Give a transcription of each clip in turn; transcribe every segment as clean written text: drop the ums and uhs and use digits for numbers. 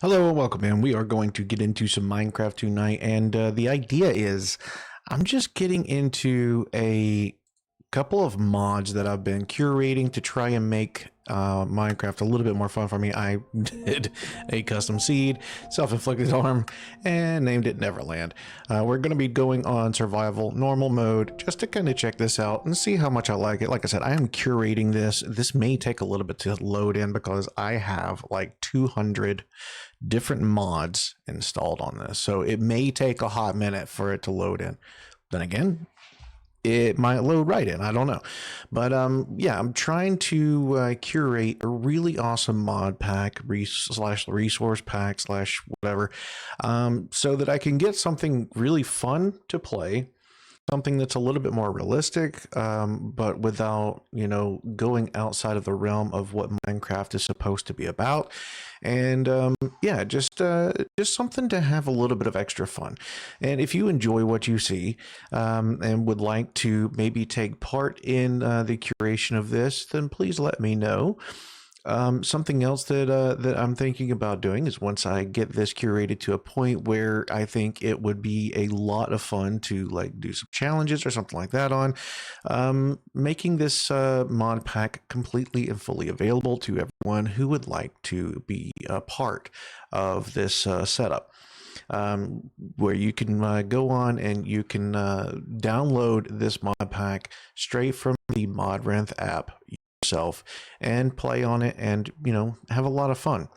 Hello and welcome in. We are going to get into some Minecraft tonight, and the idea is I'm just getting into a couple of mods that I've been curating to try and make Minecraft a little bit more fun for me. I did a custom seed, self-inflicted harm, and named it Neverland. We're going to be going on survival normal mode just to kind of check this out and see how much I like it. Like I said, I am curating this. This may take a little bit to load in because I have like 200 different mods installed on this, so it may take a hot minute for it to load in. Then again, it might load right in, I don't know. But yeah, I'm trying to curate a really awesome mod pack slash resource pack slash whatever, so that I can get something really fun to play, something that's a little bit more realistic, but without, going outside of the realm of what Minecraft is supposed to be about. And yeah, just something to have a little bit of extra fun. And if you enjoy what you see, and would like to maybe take part in the curation of this, then please let me know. Something else that I'm thinking about doing is, once I get this curated to a point where I think it would be a lot of fun to like do some challenges or something like that on, making this mod pack completely and fully available to everyone who would like to be a part of this setup. Where you can go on and you can download this mod pack straight from the Modrinth app yourself and play on it, and have a lot of fun.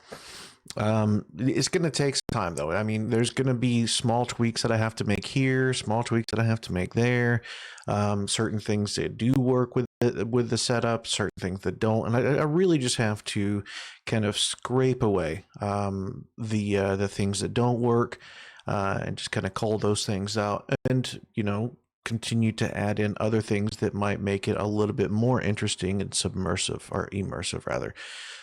It's going to take some time, though. I mean, there's going to be small tweaks that I have to make here, small tweaks that I have to make there, certain things that do work with the setup, certain things that don't, and I really just have to kind of scrape away the things that don't work, and just kind of cull those things out, and continue to add in other things that might make it a little bit more interesting and submersive, or immersive rather.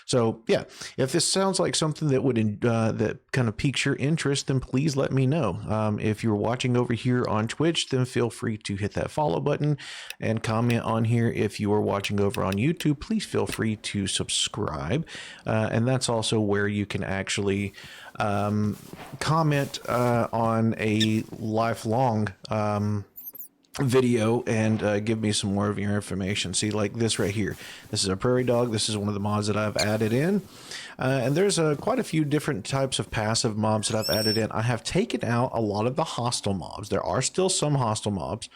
So yeah, if this sounds like something that would that kind of piques your interest, then please let me know. If you're watching over here on Twitch, then feel free to hit that follow button and comment on here. If you are watching over on YouTube, please feel free to subscribe, and that's also where you can actually comment on a lifelong video and give me some more of your information. See, like this right here, this is a prairie dog. This is one of the mods that I've added in, and there's quite a few different types of passive mobs that I've added in. I have taken out a lot of the hostile mobs. There are still some hostile mobs,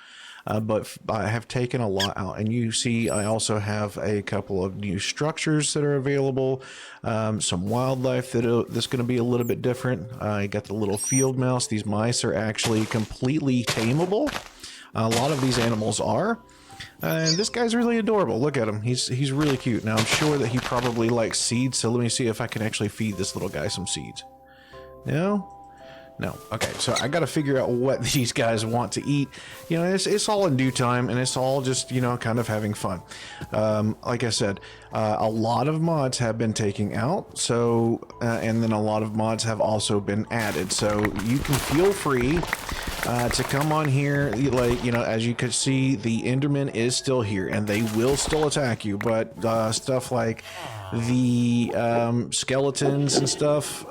but I have taken a lot out, and you see I also have a couple of new structures that are available, some wildlife that's going to be a little bit different. I got the little field mouse. These mice are actually completely tameable. A lot of these animals are, and this guy's really adorable. Look at him. He's really cute. Now, I'm sure that he probably likes seeds, so let me see if I can actually feed this little guy some seeds. No? No. Okay, so I got to figure out what these guys want to eat. It's all in due time, and it's all just, kind of having fun. Like I said, a lot of mods have been taken out, so, and then a lot of mods have also been added. So you can feel free to come on here. As you could see, the Enderman is still here, and they will still attack you, but stuff like the skeletons and stuff,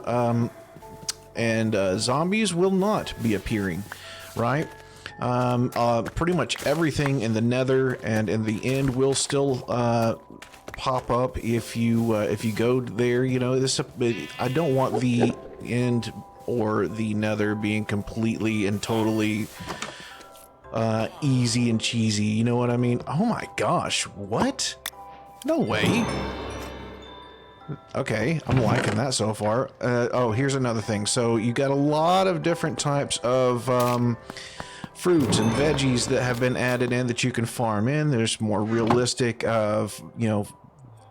and zombies will not be appearing, right? Pretty much everything in the nether and in the end will still pop up if you go there. I don't want the end or the nether being completely and totally easy and cheesy, you know what I mean? Oh my gosh, what? No way. Okay, I'm liking that so far. Oh, here's another thing. So you got a lot of different types of fruits and veggies that have been added in that you can farm in. There's more realistic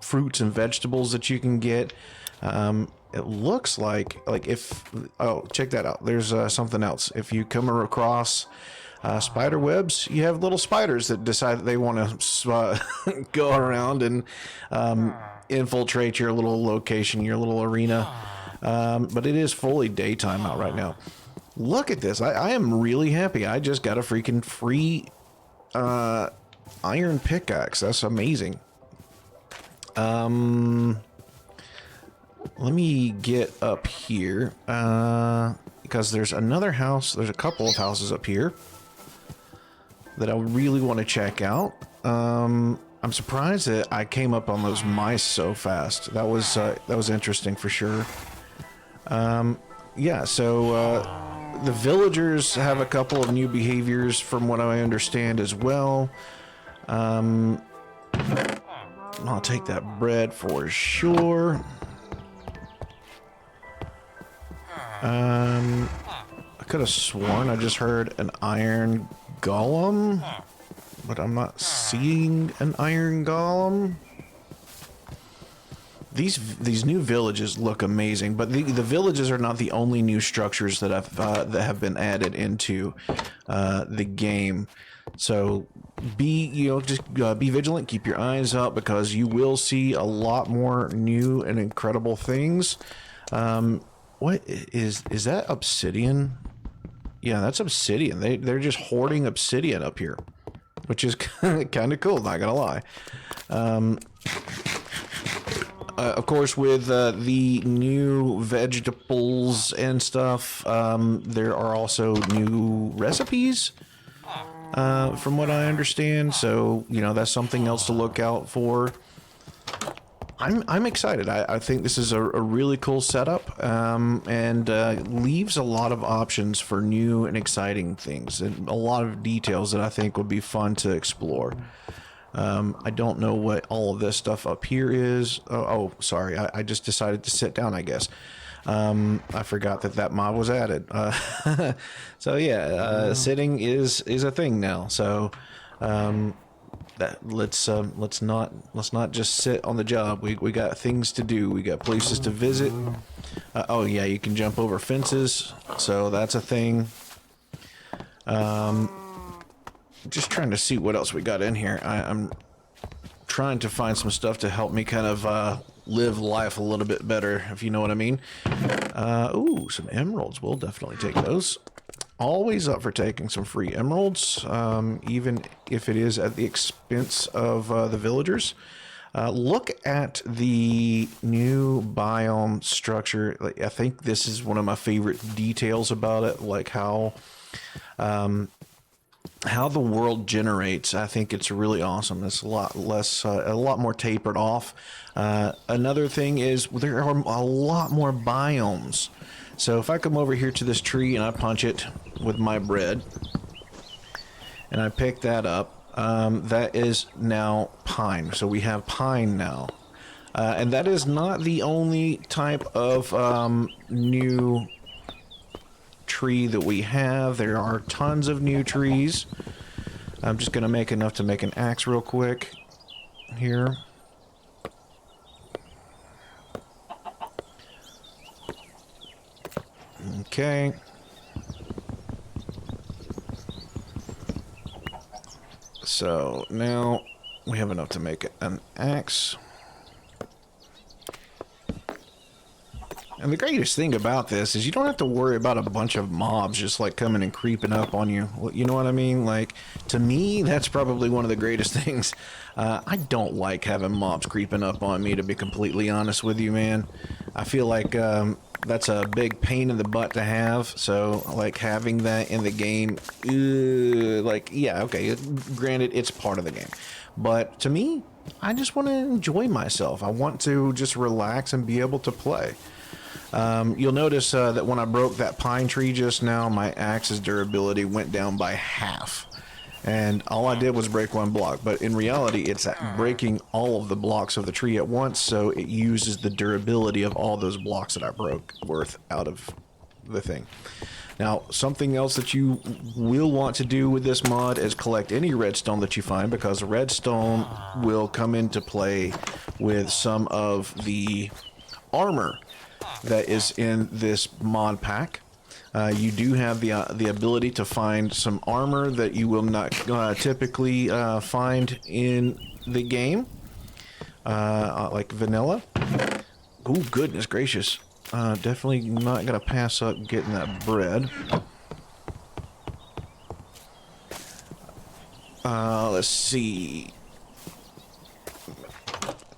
fruits and vegetables that you can get. It looks like if, oh, check that out. There's something else. If you come across spider webs, you have little spiders that decide that they want to go around and infiltrate your little location, your little arena. But it is fully daytime out right now. Look at this. I am really happy. I just got a freaking free iron pickaxe. That's amazing. let me get up here, because there's another house, there's a couple of houses up here that I really want to check out. I'm surprised that I came up on those mice so fast. That was interesting for sure. Yeah, so the villagers have a couple of new behaviors from what I understand as well. I'll take that bread for sure. I could have sworn I just heard an iron golem, but I'm not seeing an iron golem. These new villages look amazing, but the villages are not the only new structures that have been added into the game. So be vigilant, keep your eyes up, because you will see a lot more new and incredible things. What is that obsidian? Yeah, that's obsidian. They're just hoarding obsidian up here, which is kind of cool, not gonna lie. Of course, with the new vegetables and stuff, there are also new recipes, from what I understand. So, you know, that's something else to look out for. I'm excited. I think this is a really cool setup, and leaves a lot of options for new and exciting things, and a lot of details that I think would be fun to explore. I don't know what all of this stuff up here is. Oh, sorry. I just decided to sit down, I guess. I forgot that mob was added. So yeah, sitting is a thing now. So, let's not just sit on the job. We got things to do. We got places to visit. Oh yeah, you can jump over fences. So that's a thing. Just trying to see what else we got in here. I'm trying to find some stuff to help me kind of live life a little bit better, if you know what I mean. Ooh, some emeralds. We'll definitely take those. Always up for taking some free emeralds, even if it is at the expense of the villagers. Look at the new biome structure. Like, I think this is one of my favorite details about it, like how the world generates. I think it's really awesome. It's a lot less, a lot more tapered off. Another thing is there are a lot more biomes. So if I come over here to this tree and I punch it with my bread, and I pick that up, that is now pine. So we have pine now. And that is not the only type of new tree that we have. There are tons of new trees. I'm just gonna make enough to make an axe real quick here. Okay. So now we have enough to make an axe. And the greatest thing about this is you don't have to worry about a bunch of mobs just like coming and creeping up on you. You know what I mean? Like, to me, that's probably one of the greatest things. I don't like having mobs creeping up on me, to be completely honest with you, man. I feel like that's a big pain in the butt to have. So, like, having that in the game, like, yeah, okay, granted, it's part of the game. But to me, I just want to enjoy myself. I want to just relax and be able to play. You'll notice that when I broke that pine tree just now, my axe's durability went down by half. And all I did was break one block, but in reality, it's breaking all of the blocks of the tree at once, so it uses the durability of all those blocks that I broke worth out of the thing. Now, something else that you will want to do with this mod is collect any redstone that you find, because redstone will come into play with some of the armor that is in this mod pack. You do have the ability to find some armor that you will not typically find in the game, like vanilla. Oh, goodness gracious. Definitely not gonna pass up getting that bread. Let's see.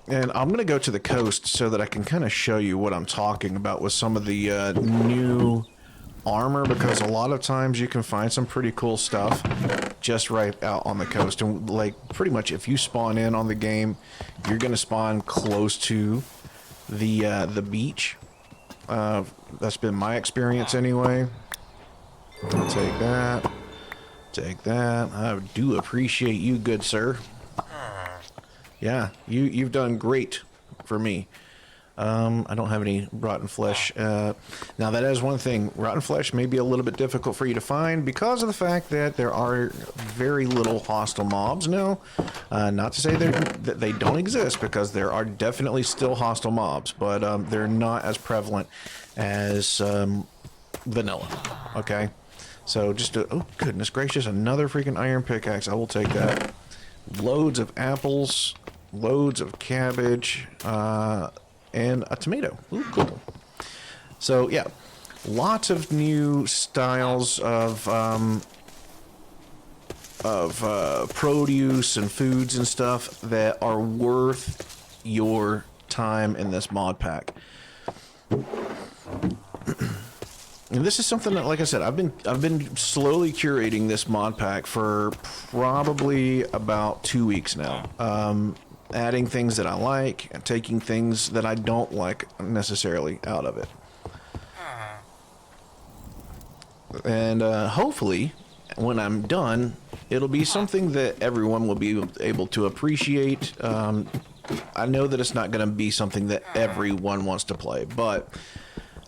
And I'm going to go to the coast so that I can kind of show you what I'm talking about with some of the new armor, because a lot of times you can find some pretty cool stuff just right out on the coast. And like pretty much if you spawn in on the game, you're going to spawn close to the beach. That's been my experience anyway. I'll take that. Take that. I do appreciate you, good sir. Yeah, you've done great for me. I don't have any rotten flesh. Now that is one thing. Rotten flesh may be a little bit difficult for you to find because of the fact that there are very little hostile mobs now. Not to say that they don't exist, because there are definitely still hostile mobs, but they're not as prevalent as vanilla. Okay, so just oh goodness gracious, another freaking iron pickaxe. I will take that. Loads of apples, loads of cabbage, and a tomato. Ooh, cool. So yeah, lots of new styles of produce and foods and stuff that are worth your time in this mod pack. And this is something that, like I said, I've been slowly curating this mod pack for probably about 2 weeks now. Adding things that I like and taking things that I don't like necessarily out of it. And hopefully, when I'm done, it'll be something that everyone will be able to appreciate. I know that it's not going to be something that everyone wants to play, but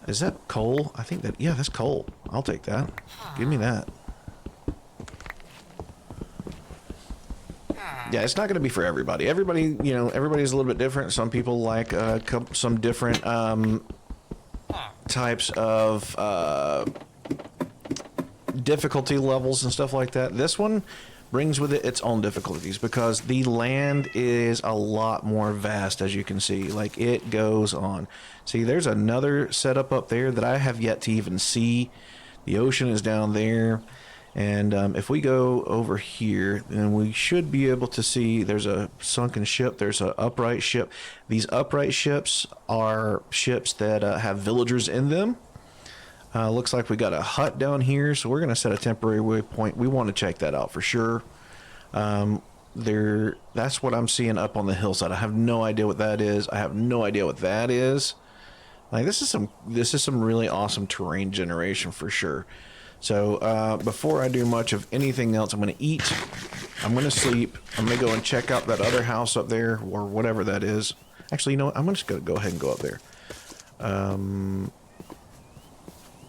is that coal? I think that, yeah, that's coal. I'll take that. Give me that. Yeah, it's not going to be for everybody. Everybody, you know, everybody's a little bit different. Some people like some different types of difficulty levels and stuff like that. This one brings with it its own difficulties because the land is a lot more vast, as you can see. Like, it goes on. See, there's another setup up there that I have yet to even see. The ocean is down there. And if we go over here, then we should be able to see there's a sunken ship, there's an upright ship. These upright ships are ships that have villagers in them. Looks like we got a hut down here, so we're going to set a temporary waypoint. We want to check that out for sure. That's what I'm seeing up on the hillside. I have no idea what that is. I have no idea what that is. Like, this is some really awesome terrain generation for sure. So before I do much of anything else, I'm going to eat, I'm going to sleep, I'm going to go and check out that other house up there, or whatever that is. Actually, you know what? I'm just going to go ahead and go up there.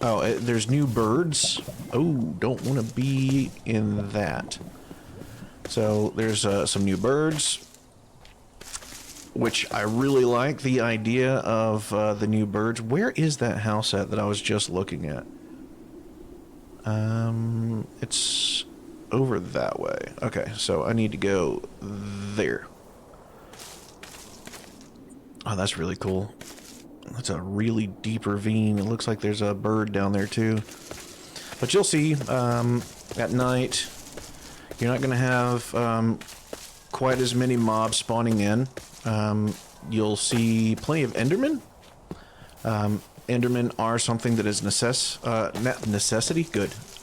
There's new birds. Oh, don't want to be in that. So there's some new birds, which I really like the idea of the new birds. Where is that house at that I was just looking at? It's over that way. Okay, so I need to go there. Oh, that's really cool. That's a really deep ravine. It looks like there's a bird down there too. But you'll see, at night, you're not going to have quite as many mobs spawning in. You'll see plenty of Endermen. Endermen are something that is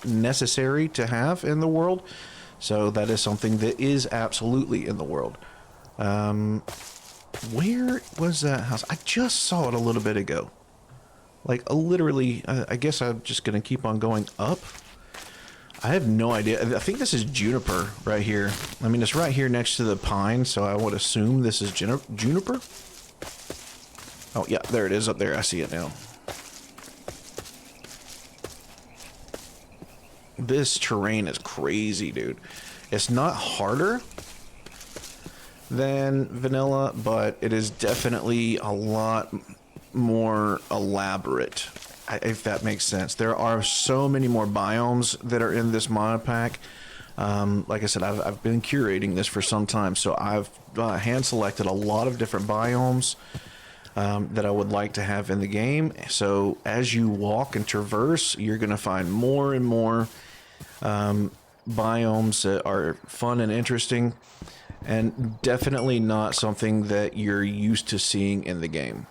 necessary to have in the world. So that is something that is absolutely in the world. Where was that house? I just saw it a little bit ago. Like, literally, I guess I'm just going to keep on going up. I have no idea. I think this is juniper right here. I mean, it's right here next to the pine, so I would assume this is juniper. Oh, yeah, there it is up there. I see it now. This terrain is crazy, dude. It's not harder than vanilla, but it is definitely a lot more elaborate, if that makes sense. There are so many more biomes that are in this mod pack. Like I said, I've been curating this for some time, so I've hand selected a lot of different biomes that I would like to have in the game. So as you walk and traverse, you're going to find more and more biomes that are fun and interesting. and definitely not something that you're used to seeing in the game.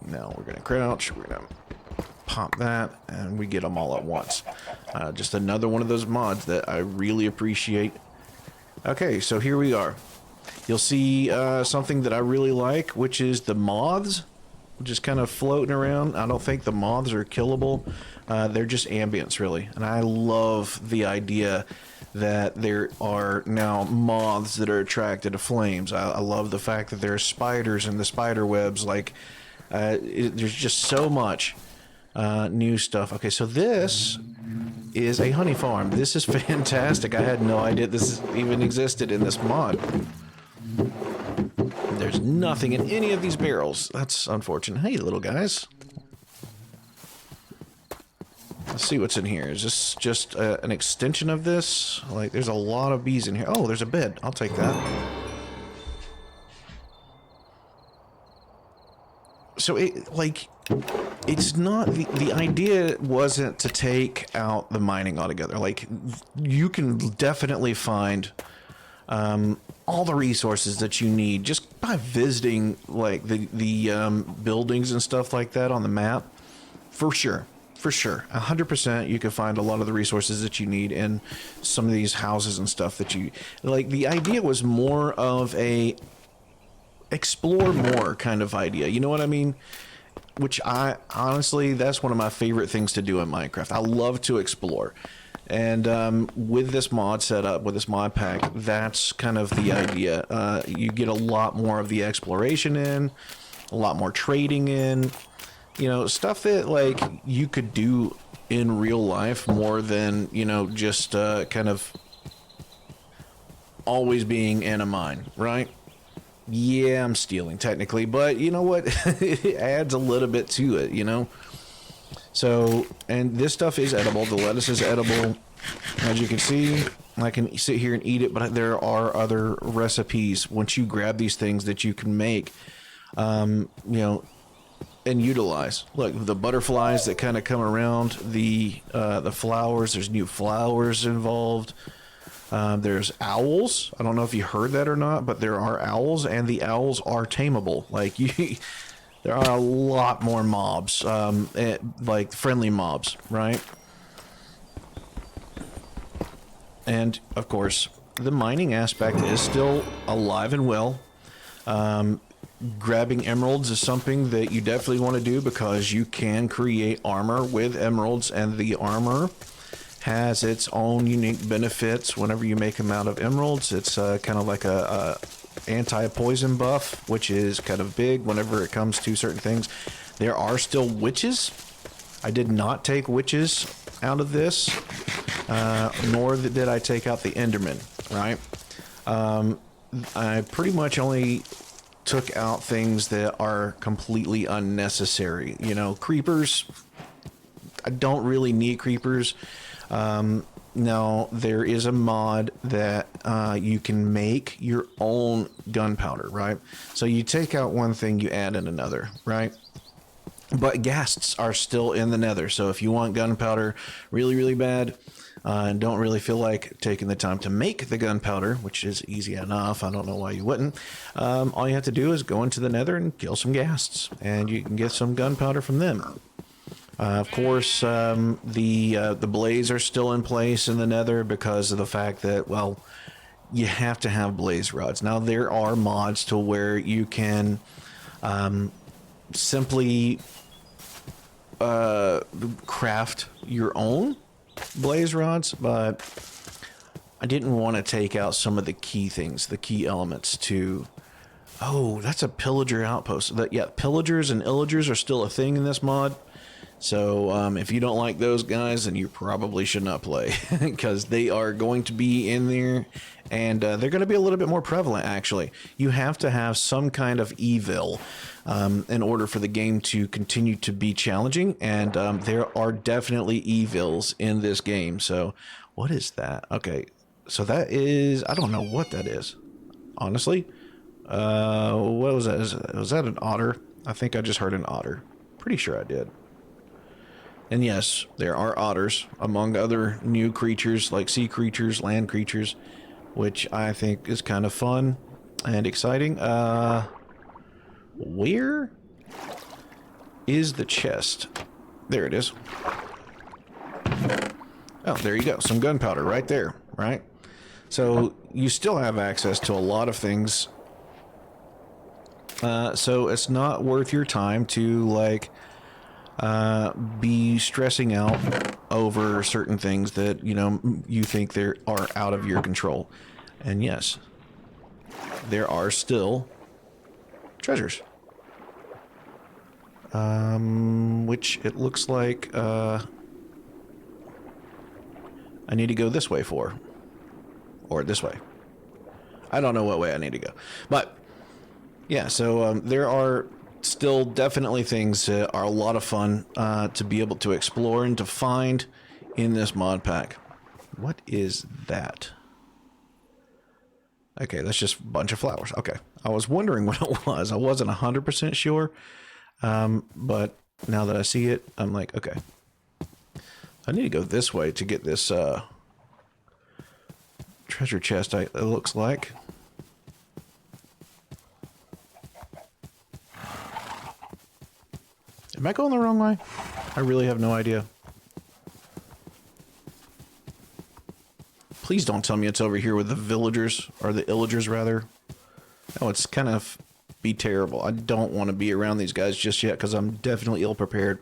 Now we're gonna crouch, we're gonna pop that, and we get them all at once. Just another one of those mods that I really appreciate. Okay, so here we are. You'll see something that I really like, which is the moths just kind of floating around. I don't think the moths are killable. They're just ambients, really. And I love the idea that there are now moths that are attracted to flames. I love the fact that there are spiders in the spider webs. Like, there's just so much new stuff. Okay, so this is a honey farm. This is fantastic. I had no idea this even existed in this mod. There's nothing in any of these barrels. That's unfortunate. Hey, little guys. Let's see what's in here. Is this just an extension of this? Like, there's a lot of bees in here. Oh, there's a bed. I'll take that. So, it's not... The idea wasn't to take out the mining altogether. Like, you can definitely find all the resources that you need just by visiting, like, the buildings and stuff like that on the map. For sure. For sure, 100% you can find a lot of the resources that you need in some of these houses and stuff that you... Like, the idea was more of a explore more kind of idea, you know what I mean? Which I, honestly, that's one of my favorite things to do in Minecraft. I love to explore. And with this mod setup, with this mod pack, that's kind of the idea. You get a lot more of the exploration in, a lot more trading in. You know, stuff that, like, you could do in real life more than, you know, just kind of always being in a mine, right? Yeah, I'm stealing technically, but you know what? It adds a little bit to it, you know? So, and this stuff is edible. The lettuce is edible. As you can see, I can sit here and eat it, but there are other recipes once you grab these things that you can make, you know, and utilize. Look, the butterflies that kind of come around the flowers. There's new flowers involved. There's owls. I don't know if you heard that or not, but there are owls, and the owls are tameable. Like, there are a lot more mobs, like friendly mobs, right? And of course, the mining aspect is still alive and well. Grabbing emeralds is something that you definitely want to do because you can create armor with emeralds, and the armor has its own unique benefits whenever you make them out of emeralds. It's kind of like a anti-poison buff, which is kind of big whenever it comes to certain things. There are still witches. I did not take witches out of this, nor did I take out the Enderman, right? I pretty much only took out things that are completely unnecessary. You know, creepers, I don't really need creepers. Now, there is a mod that you can make your own gunpowder, right? So you take out one thing, you add in another, right? But ghasts are still in the nether, so if you want gunpowder really, really bad, and don't really feel like taking the time to make the gunpowder, which is easy enough, I don't know why you wouldn't, all you have to do is go into the nether and kill some ghasts, and you can get some gunpowder from them. Of course, the blaze are still in place in the nether because of the fact that, well, you have to have blaze rods. Now, there are mods to where you can simply craft your own blaze rods, but I didn't want to take out some of the key things, the key elements to... Oh, that's a pillager outpost. Yeah, pillagers and illagers are still a thing in this mod. So if you don't like those guys, then you probably should not play because they are going to be in there, and they're going to be a little bit more prevalent, actually. You have to have some kind of evil in order for the game to continue to be challenging, and there are definitely evils in this game. So what is that? Okay, so that is... I don't know what that is, honestly. What was that? Was that an otter? I think I just heard an otter. Pretty sure I did. And yes, there are otters, among other new creatures, like sea creatures, land creatures. which I think is kind of fun and exciting. Where is the chest? There it is. Oh, there you go. Some gunpowder right there, right? So you still have access to a lot of things. So it's not worth your time to, like, be stressing out over certain things that, you know, you think they are out of your control. And yes, there are still treasures. Which it looks like, I need to go this way for. Or this way. I don't know what way I need to go. But, yeah, so there are still definitely things that are a lot of fun to be able to explore and to find in this mod pack. What is that? Okay, that's just a bunch of flowers. Okay, I was wondering what it was. I wasn't 100% sure, but now that I see it, I'm like, okay. I need to go this way to get this treasure chest, it looks like. Am I going the wrong way? I really have no idea. Please don't tell me it's over here with the villagers, or the illagers, rather. Oh, it's kind of be terrible. I don't want to be around these guys just yet, because I'm definitely ill-prepared.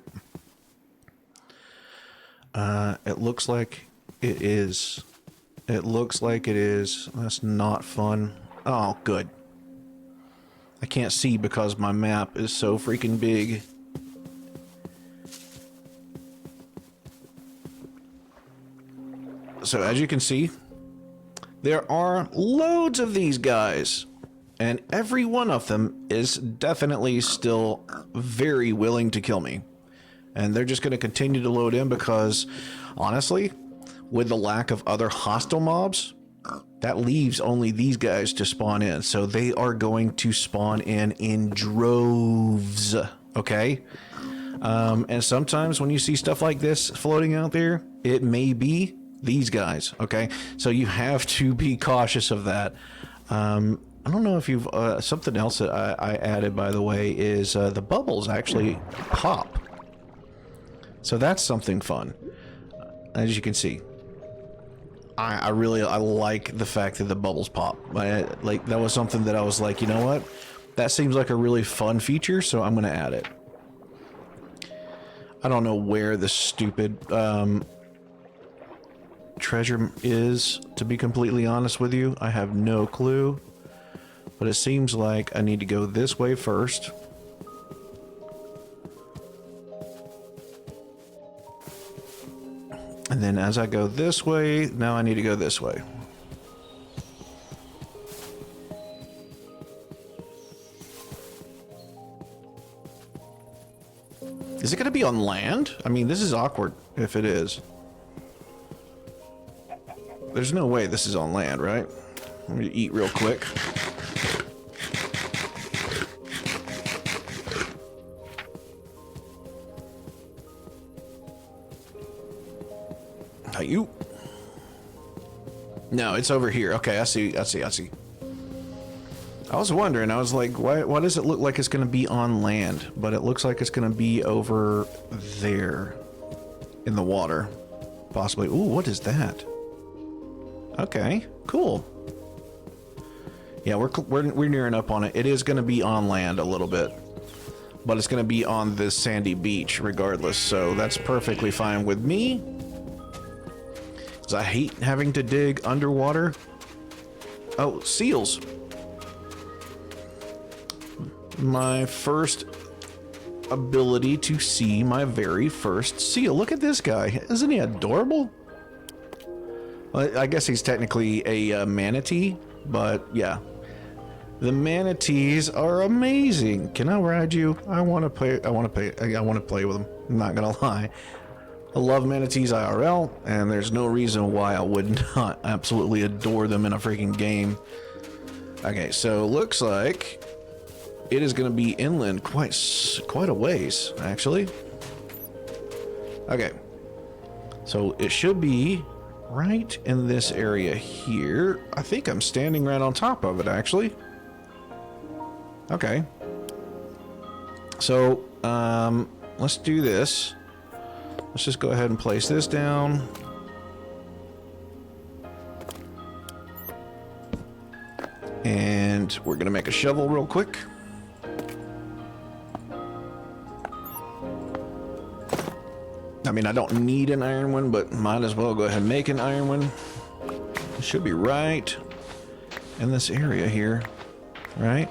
It looks like it is. It looks like it is. That's not fun. Oh, good. I can't see because my map is so freaking big. So as you can see, there are loads of these guys, and every one of them is definitely still very willing to kill me. And they're just going to continue to load in because, honestly, with the lack of other hostile mobs, that leaves only these guys to spawn in. So they are going to spawn in droves, okay? And sometimes when you see stuff like this floating out there, it may be these guys, okay? So you have to be cautious of that. I don't know if you've... something else that I added, by the way, is the bubbles actually pop. So that's something fun, as you can see. I really like the fact that the bubbles pop. Like, that was something that I was like, you know what? That seems like a really fun feature, so I'm going to add it. I don't know where the stupid treasure is, to be completely honest with you. I have no clue. But it seems like I need to go this way first. And then as I go this way, now I need to go this way. Is it going to be on land? I mean, this is awkward if it is. There's no way this is on land, right? Let me eat real quick. You. No, it's over here. Okay, I see. I was wondering. I was like, why does it look like it's going to be on land? But it looks like it's going to be over there in the water. Possibly. Ooh, what is that? Okay, cool. Yeah, we're nearing up on it. It is going to be on land a little bit. But it's going to be on this sandy beach regardless. So that's perfectly fine with me. I hate having to dig underwater. Oh, seals. My first ability to see my very first seal. Look at this guy. Isn't he adorable? Well, I guess he's technically a manatee, but yeah. The manatees are amazing. Can I ride you? I want to play with them. I'm not gonna lie. I love manatees IRL, and there's no reason why I would not absolutely adore them in a freaking game. Okay, so looks like it is going to be inland quite a ways, actually. Okay, so it should be right in this area here. I think I'm standing right on top of it, actually. Okay. So, let's do this. Let's just go ahead and place this down. And we're gonna make a shovel real quick. I mean, I don't need an iron one, but might as well go ahead and make an iron one. It should be right in this area here, right?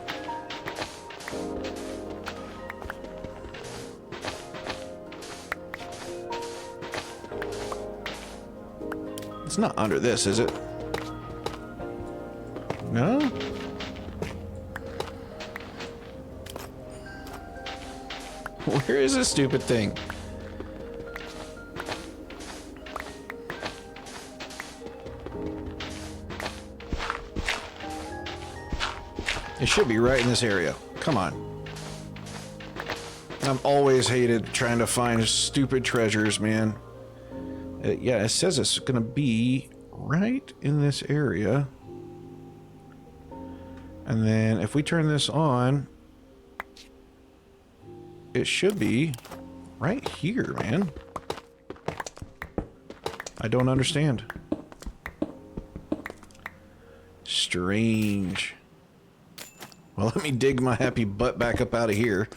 It's not under this, is it? No? Where is this stupid thing? It should be right in this area. Come on. I've always hated trying to find stupid treasures, man. Yeah, it says it's gonna be right in this area. And then if we turn this on, it should be right here, man. I don't understand. Strange. Well, let me dig my happy butt back up out of here.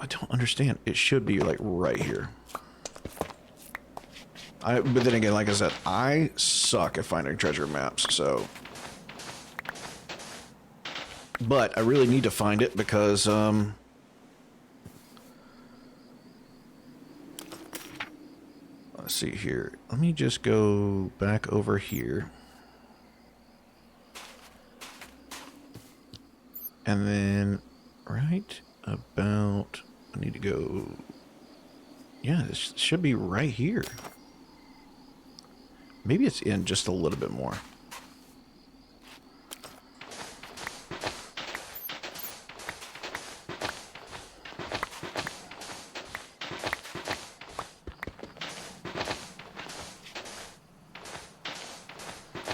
I don't understand. It should be like right here. But then again, like I said, I suck at finding treasure maps, so. But I really need to find it because, let's see here. Let me just go back over here. And then right about, I need to go, yeah, this should be right here. Maybe it's in just a little bit more.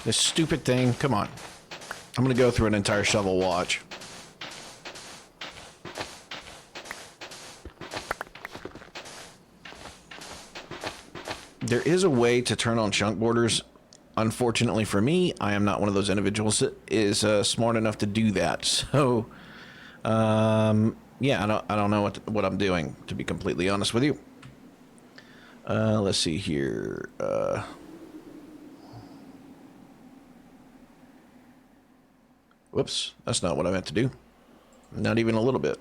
This stupid thing, come on. I'm gonna go through an entire shovel, watch. There is a way to turn on chunk borders. Unfortunately for me, I am not one of those individuals that is smart enough to do that. So, yeah, I don't know what I'm doing, to be completely honest with you. Let's see here. Whoops, that's not what I meant to do. Not even a little bit.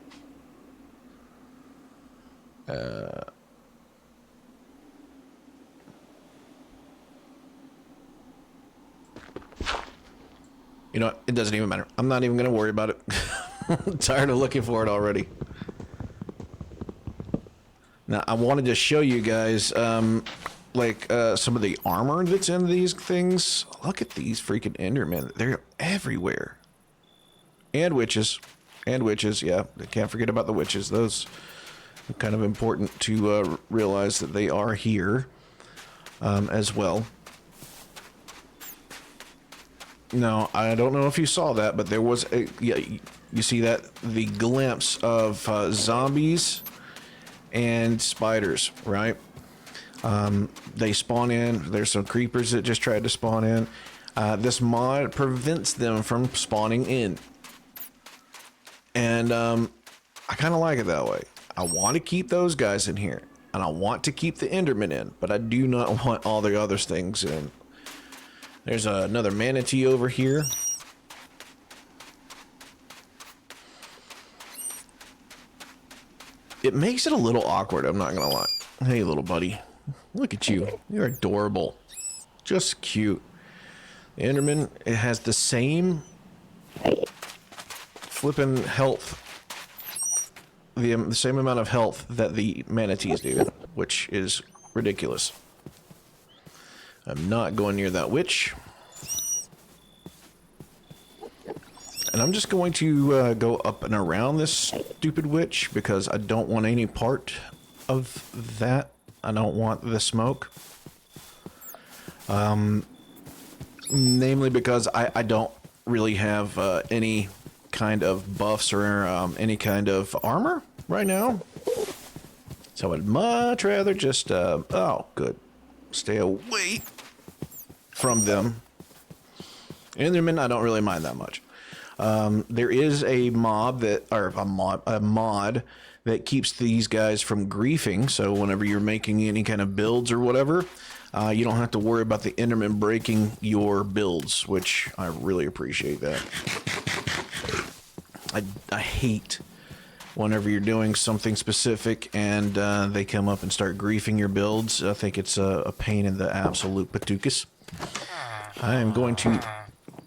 You know what? It doesn't even matter. I'm not even going to worry about it. I'm tired of looking for it already. Now, I wanted to show you guys, some of the armor that's in these things. Look at these freaking Endermen. They're everywhere. And witches. And witches, yeah. I can't forget about the witches. Those are kind of important to realize that they are here as well. No, I don't know if you saw that, but there was a, yeah, you see that? The glimpse of zombies and spiders, right? They spawn in. There's some creepers that just tried to spawn in. This mod prevents them from spawning in. And I kind of like it that way. I want to keep those guys in here. And I want to keep the Enderman in. But I do not want all the other things in. There's another manatee over here. It makes it a little awkward, I'm not gonna lie. Hey, little buddy. Look at you. You're adorable. Just cute. The Enderman, it has the same flippin' health. The same amount of health that the manatees do, which is ridiculous. I'm not going near that witch. And I'm just going to go up and around this stupid witch because I don't want any part of that. I don't want the smoke. Namely because I don't really have any kind of buffs or any kind of armor right now. So I'd much rather just, oh, good. Stay away from them. Enderman, I don't really mind that much. There is a mob that, or a mod that keeps these guys from griefing. So whenever you're making any kind of builds or whatever, you don't have to worry about the Enderman breaking your builds, which I really appreciate that. I hate whenever you're doing something specific and they come up and start griefing your builds. I think it's a pain in the absolute patukas. I am going to...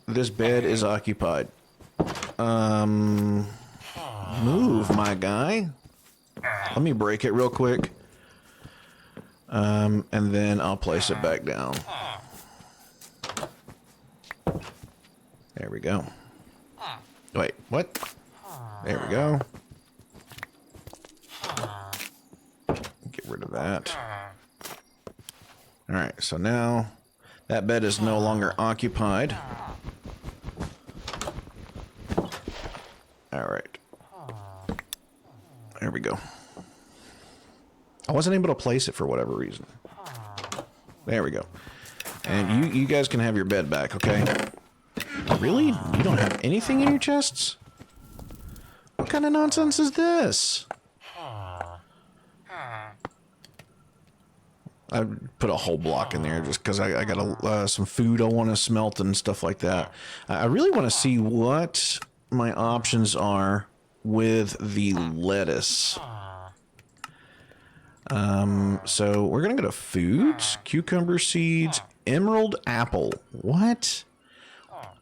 This bed is occupied. Move, my guy. Let me break it real quick. And then I'll place it back down. There we go. Wait, what? There we go. Get rid of that. Alright, so now that bed is no longer occupied. Alright. There we go. I wasn't able to place it for whatever reason. There we go. And you guys can have your bed back, okay? Really? You don't have anything in your chests? What kind of nonsense is this? I put a whole block in there just because I got some food I want to smelt and stuff like that. I really want to see what my options are with the lettuce. So we're gonna go to foods, cucumber seeds, emerald apple. What?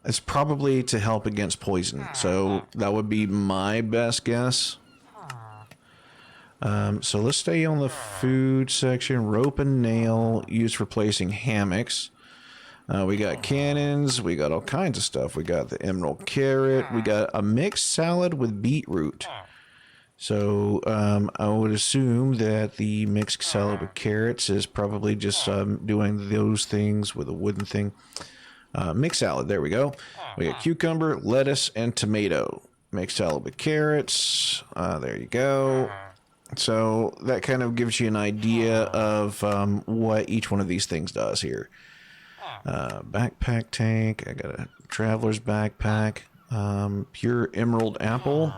It's probably to help against poison, so that would be my best guess. So let's stay on the food section. Rope and nail used for placing hammocks. We got cannons. We got all kinds of stuff. We got the emerald carrot. We got a mixed salad with beetroot. So I would assume that the mixed salad with carrots is probably just doing those things with a wooden thing. Mixed salad, there we go. We got cucumber, lettuce, and tomato. Mixed salad with carrots. There you go. So that kind of gives you an idea of what each one of these things does here. Backpack tank. I got a traveler's backpack. Pure emerald apple.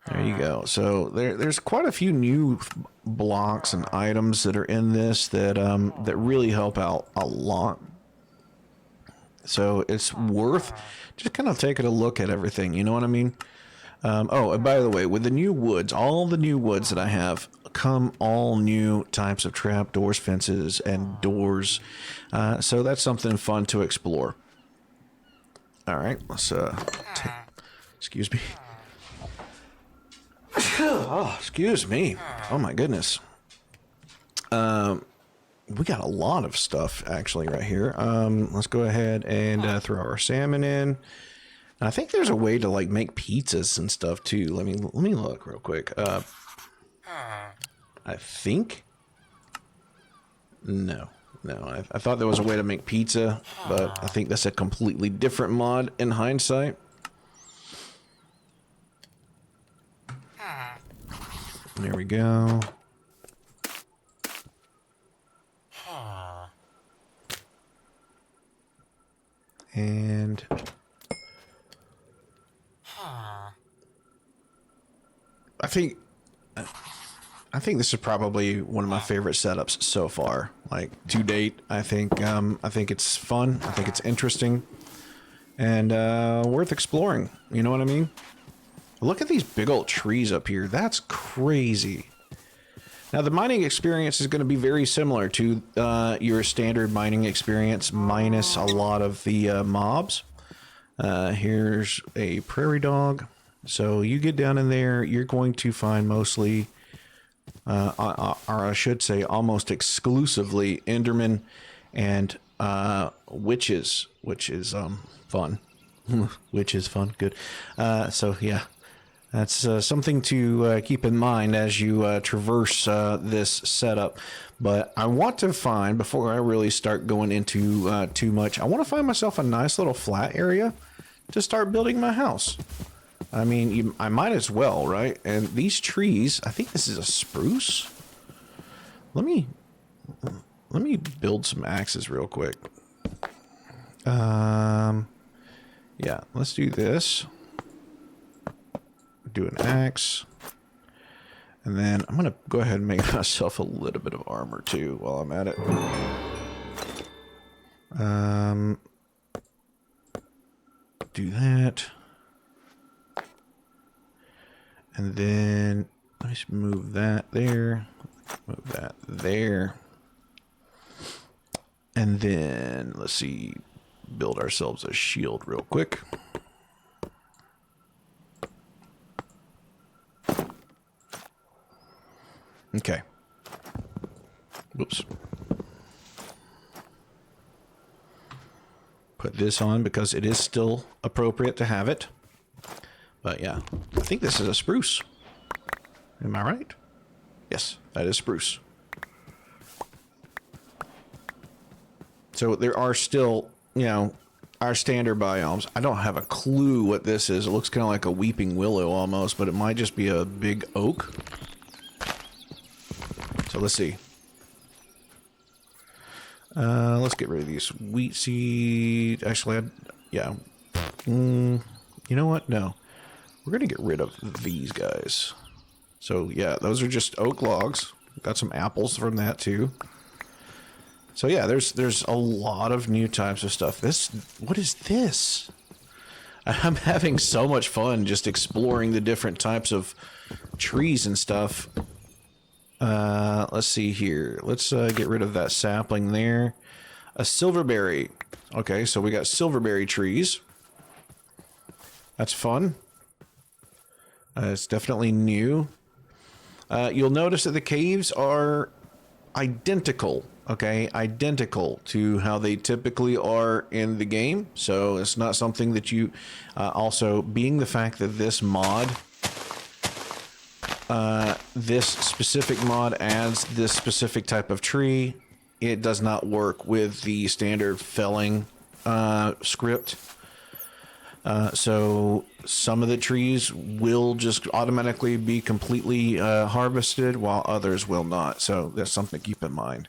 There you go. So there's quite a few new blocks and items that are in this that that really help out a lot. So it's worth just kind of taking a look at everything. You know what I mean? Oh, and by the way, with the new woods, all the new woods that I have come all new types of trapdoors, fences, and doors. So that's something fun to explore. All right, let's excuse me. Oh, excuse me. Oh my goodness. We got a lot of stuff actually right here. Let's go ahead and throw our salmon in. I think there's a way to like make pizzas and stuff too. Let me look real quick. I think. No. I thought there was a way to make pizza, but I think that's a completely different mod in hindsight. There we go. And I think this is probably one of my favorite setups so far, like to date. I think it's fun. I think it's interesting and worth exploring. You know what I mean? Look at these big old trees up here. That's crazy. Now, the mining experience is going to be very similar to your standard mining experience, minus a lot of the mobs. Here's a prairie dog. So you get down in there, you're going to find mostly, or I should say almost exclusively, Enderman and witches, which is fun. Which is fun, good. So yeah. That's something to keep in mind as you traverse this setup. But I want to find, before I really start going into too much, I want to find myself a nice little flat area to start building my house. I mean, I might as well, right? And these trees, I think this is a spruce. Let me build some axes real quick. Yeah, let's do this. Do an axe. And then I'm going to go ahead and make myself a little bit of armor too while I'm at it. Do that. And then let's move that there. Move that there. And then let's see, build ourselves a shield real quick. Okay. Whoops. Put this on because it is still appropriate to have it. But yeah, I think this is a spruce. Am I right? Yes, that is spruce. So there are still, you know, our standard biomes. I don't have a clue what this is. It looks kind of like a weeping willow almost, but it might just be a big oak. So let's see. Let's get rid of these wheat seed. Actually, yeah. You know what? No. We're going to get rid of these guys. So, yeah, those are just oak logs. Got some apples from that, too. So, yeah, there's a lot of new types of stuff. What is this? I'm having so much fun just exploring the different types of trees and stuff. Let's see here. Let's get rid of that sapling there. A silverberry. Okay, so we got silverberry trees. That's fun. It's definitely new. You'll notice that the caves are identical. Okay, identical to how they typically are in the game. So it's not something that you... also, being the fact that this mod... this specific mod adds this specific type of tree. It does not work with the standard felling script. So some of the trees will just automatically be completely harvested while others will not. So that's something to keep in mind.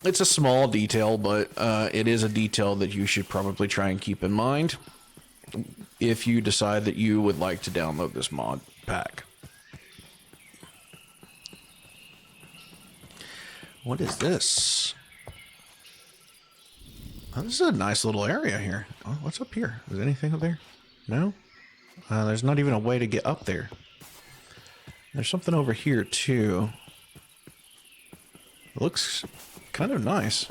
It's a small detail, but it is a detail that you should probably try and keep in mind if you decide that you would like to download this mod pack. What is this? Oh, this is a nice little area here. Oh, what's up here? Is there anything up there? No? There's not even a way to get up there. There's something over here, too. It looks kind of nice.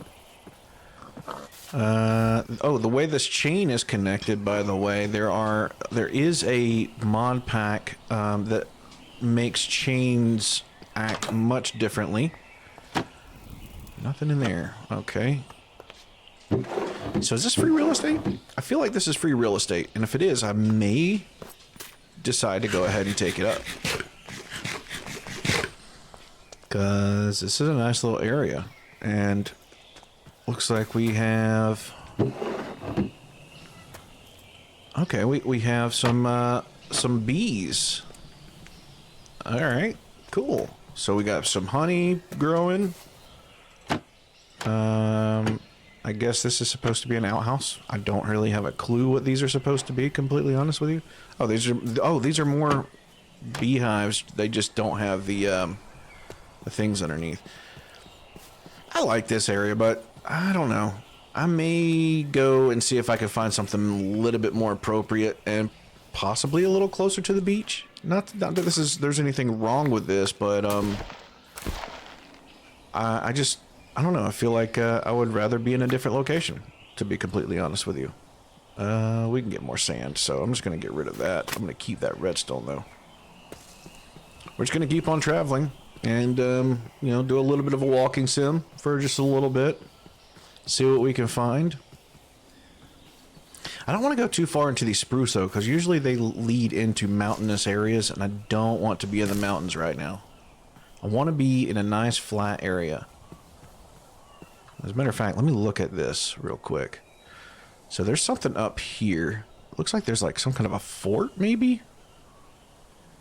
Oh, the way this chain is connected, by the way, there is a mod pack that makes chains act much differently. Nothing in there. Okay. So is this free real estate? I feel like this is free real estate, and if it is, I may decide to go ahead and take it up. Because this is a nice little area, and looks like we have... Okay, we have some bees. All right, cool. So we got some honey growing. I guess this is supposed to be an outhouse. I don't really have a clue what these are supposed to be, completely honest with you. Oh, these are more beehives. They just don't have the things underneath. I like this area, but I don't know. I may go and see if I can find something a little bit more appropriate and possibly a little closer to the beach. Not that there's anything wrong with this, but I don't know. I feel like I would rather be in a different location, to be completely honest with you. We can get more sand, so I'm just going to get rid of that. I'm going to keep that redstone, though. We're just going to keep on traveling and, you know, do a little bit of a walking sim for just a little bit. See what we can find. I don't want to go too far into these spruce though, because usually they lead into mountainous areas, and I don't want to be in the mountains right now. I want to be in a nice flat area. As a matter of fact, let me look at this real quick. So there's something up here. Looks like there's like some kind of a fort, maybe?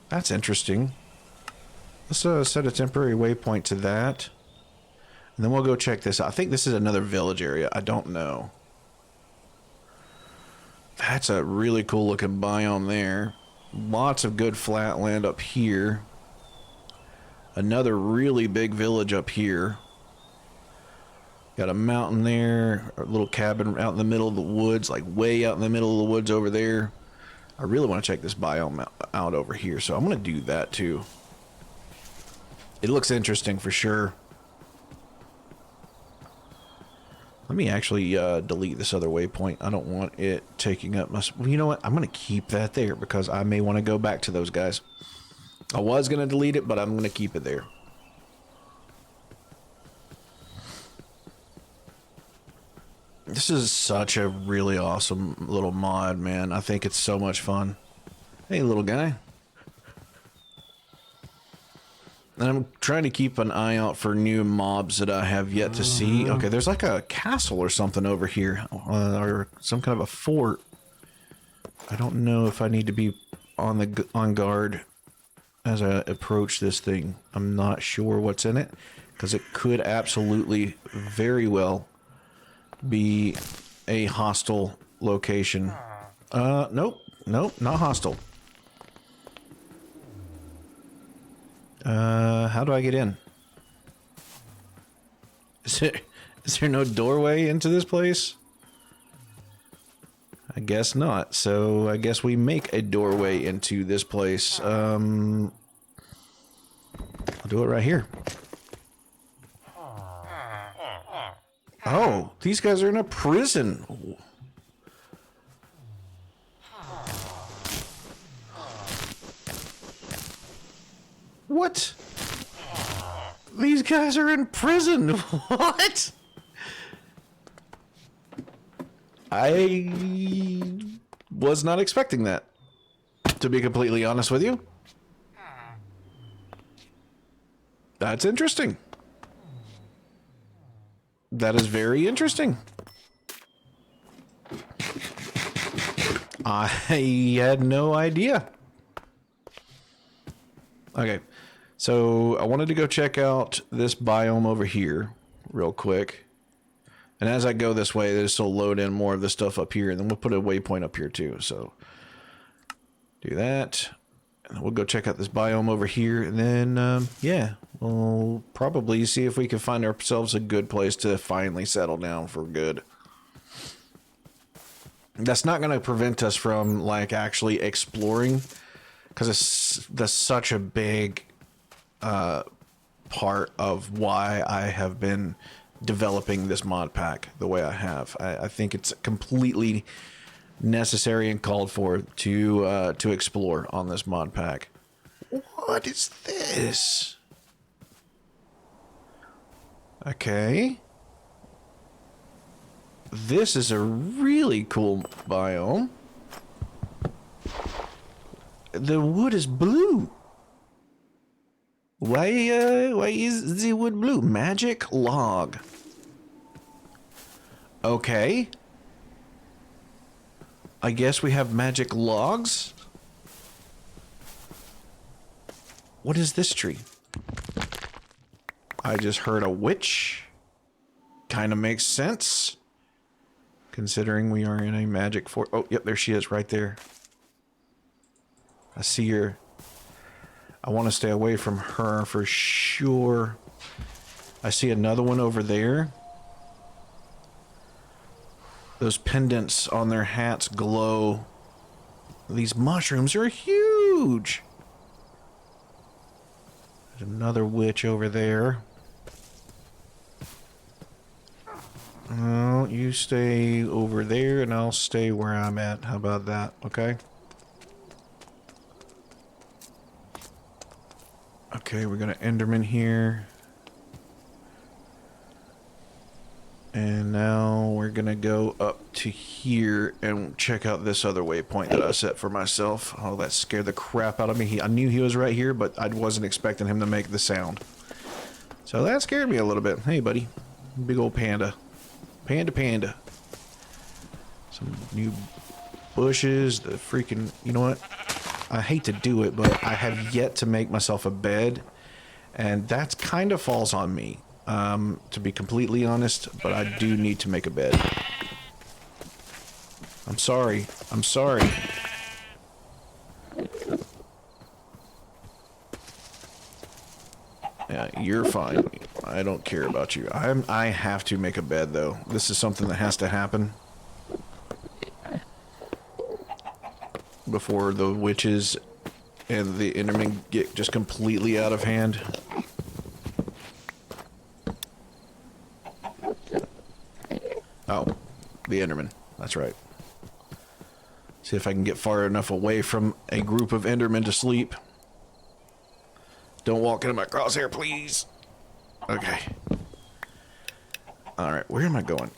That's interesting. Let's set a temporary waypoint to that. And then we'll go check this out. I think this is another village area. I don't know. That's a really cool looking biome there. Lots of good flat land up here. Another really big village up here. Got a mountain there, a little cabin out in the middle of the woods, like way out in the middle of the woods over there. I really want to check this biome out over here, so I'm going to do that too. It looks interesting for sure. Let me actually delete this other waypoint. I don't want it taking up my... Well, you know what? I'm going to keep that there because I may want to go back to those guys. I was going to delete it, but I'm going to keep it there. This is such a really awesome little mod, man. I think it's so much fun. Hey, little guy. And I'm trying to keep an eye out for new mobs that I have yet to see. Okay, there's like a castle or something over here. Or some kind of a fort. I don't know if I need to be on guard as I approach this thing. I'm not sure what's in it. Because it could absolutely, very well, be a hostile location. Nope, not hostile. How do I get in? Is there no doorway into this place? I guess not. So I guess we make a doorway into this place. I'll do it right here. Oh, these guys are in a prison. What? These guys are in prison. What? I was not expecting that, to be completely honest with you. That's interesting. That is very interesting. I had no idea. Okay, so I wanted to go check out this biome over here real quick. And as I go this way, this will load in more of the stuff up here, and then we'll put a waypoint up here too. So do that. And we'll go check out this biome over here, and then, yeah, we'll probably see if we can find ourselves a good place to finally settle down for good. That's not going to prevent us from, like, actually exploring, because that's such a big part of why I have been developing this mod pack the way I have. I think it's completely necessary and called for to explore on this mod pack. What is this? Okay. This is a really cool biome. The wood is blue. Why is the wood blue? Magic log. Okay. I guess we have magic logs. What is this tree? I just heard a witch. Kind of makes sense. Considering we are in a magic fort. Oh, yep, there she is right there. I see her. I want to stay away from her for sure. I see another one over there. Those pendants on their hats glow. These mushrooms are huge. There's another witch over there. Oh, you stay over there and I'll stay where I'm at. How about that? Okay. Okay, we're gonna Enderman here. And now we're gonna go up to here and check out this other waypoint that I set for myself. Oh, that scared the crap out of me. I knew he was right here, but I wasn't expecting him to make the sound. So that scared me a little bit. Hey, buddy. Big old panda. Panda. Some new bushes. The freaking... You know what? I hate to do it, but I have yet to make myself a bed. And that kind of falls on me. To be completely honest, but I do need to make a bed. I'm sorry. Yeah, you're fine. I don't care about you. I have to make a bed, though. This is something that has to happen before the witches and the Endermen get just completely out of hand. Oh, the Enderman. That's right. See if I can get far enough away from a group of Endermen to sleep. Don't walk into my crosshair, please. Okay. Alright, where am I going?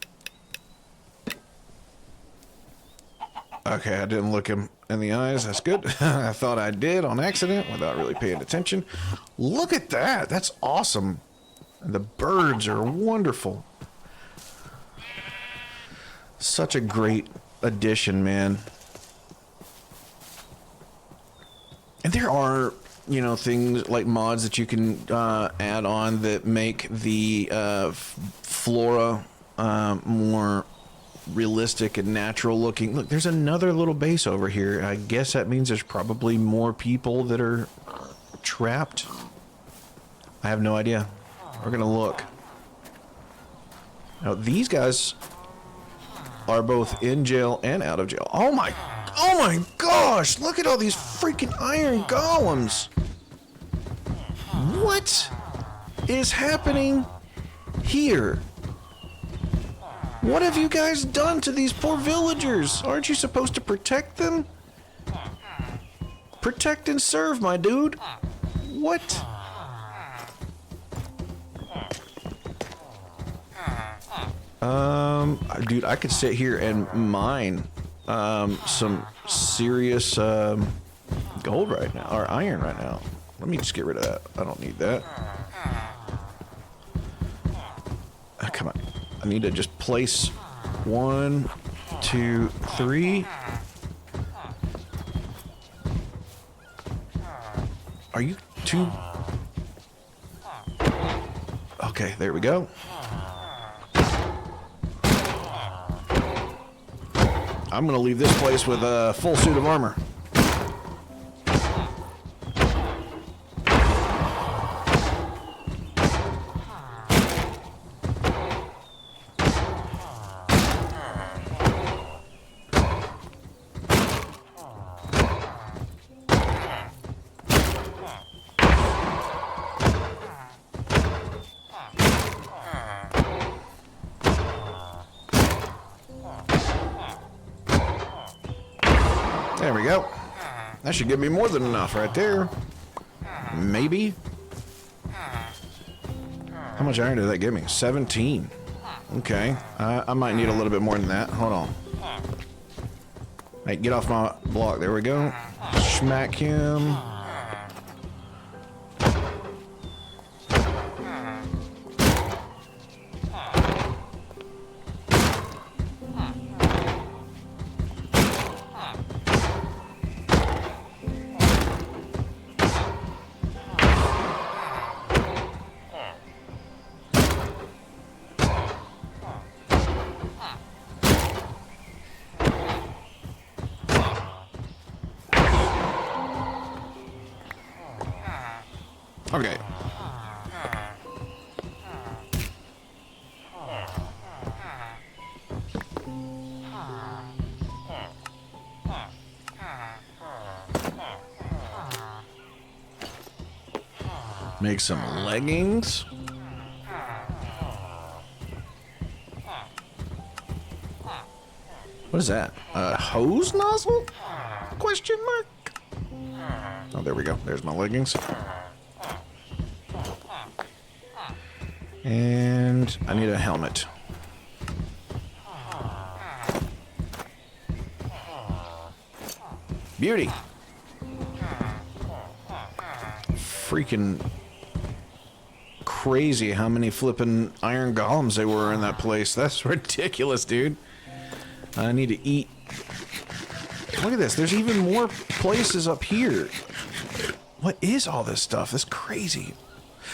Okay, I didn't look him in the eyes. That's good. I thought I did on accident without really paying attention. Look at that. That's awesome. And the birds are wonderful. Such a great addition, man. And there are, you know, things like mods that you can add on that make the flora more realistic and natural looking. Look, there's another little base over here. I guess that means there's probably more people that are trapped. I have no idea. We're gonna look. Now, these guys are both in jail and out of jail. Oh my gosh, look at all these freaking iron golems. What is happening here? What have you guys done to these poor villagers? Aren't you supposed to protect them? Protect and serve, my dude. What? Dude, I could sit here and mine some serious gold right now, or iron right now. Let me just get rid of that. I don't need that. Come on. I need to just place 1, 2, 3. Are you two? Okay, there we go. I'm gonna leave this place with a full suit of armor. There we go. That should give me more than enough right there. Maybe. How much iron did that give me? 17. Okay. I might need a little bit more than that. Hold on. Hey, get off my block. There we go. Smack him. Okay. Make some leggings. What is that? A hose nozzle? Question mark? Oh, there we go. There's my leggings. And I need a helmet. Beauty. Freaking crazy how many flippin' iron golems there were in that place. That's ridiculous, dude. I need to eat. Look at this. There's even more places up here. What is all this stuff? That's crazy.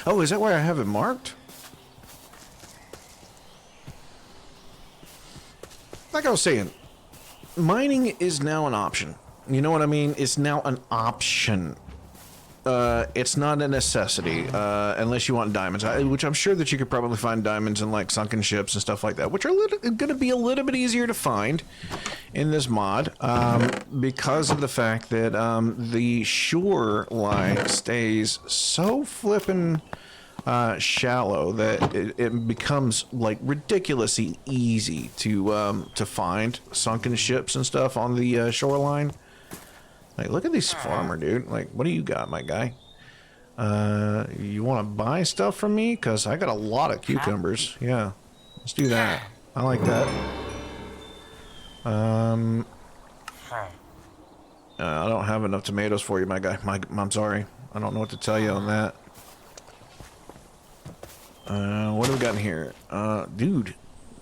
Oh, is that where I have it marked? Like I was saying, mining is now an option. You know what I mean? It's now an option. It's not a necessity, unless you want diamonds, which I'm sure that you could probably find diamonds in like sunken ships and stuff like that, which are going to be a little bit easier to find in this mod, because of the fact that the shoreline stays so flippin' shallow that it becomes like ridiculously easy to find sunken ships and stuff on the shoreline. Like, look at this farmer, dude. Like, what do you got, my guy? You want to buy stuff from me? Because I got a lot of cucumbers. Yeah, let's do that. I like that. I don't have enough tomatoes for you, my guy. I'm sorry. I don't know what to tell you on that. What do we got in here? Dude,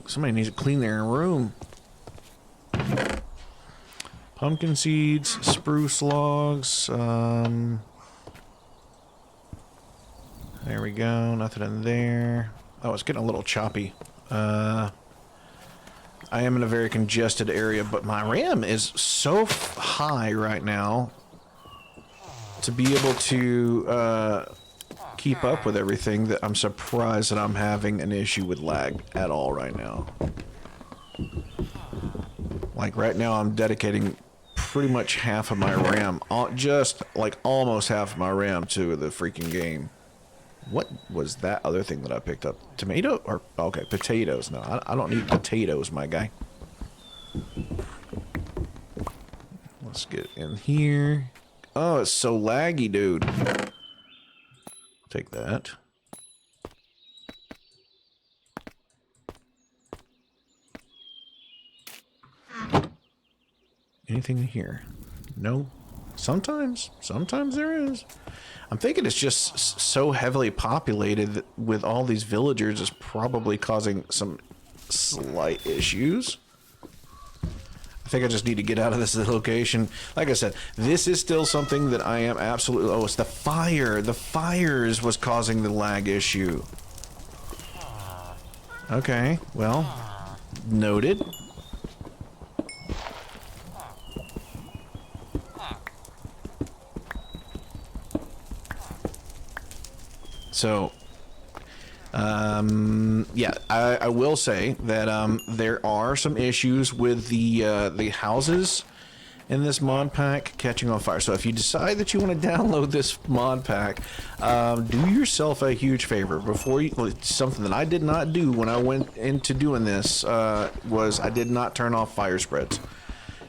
somebody needs to clean their room. Pumpkin seeds, spruce logs, there we go, nothing in there. Oh, it's getting a little choppy. I am in a very congested area, but my RAM is so high right now to be able to keep up with everything that I'm surprised that I'm having an issue with lag at all right now. Like right now I'm dedicating pretty much half of my RAM, just like almost half of my RAM to the freaking game. What was that other thing that I picked up? Tomato? Or, okay, potatoes. No, I don't need potatoes, my guy. Let's get in here. Oh, it's so laggy, dude. Take that. Anything in here? No. Sometimes there is. I'm thinking it's just so heavily populated that with all these villagers is probably causing some slight issues. I think I just need to get out of this location. Like I said, this is still something that I am absolutely... Oh, it's the fire. The fires was causing the lag issue. Okay, well, noted. So, yeah, I will say that there are some issues with the houses in this mod pack catching on fire. So if you decide that you want to download this mod pack, do yourself a huge favor. Before you, something that I did not do when I went into doing this was I did not turn off fire spreads.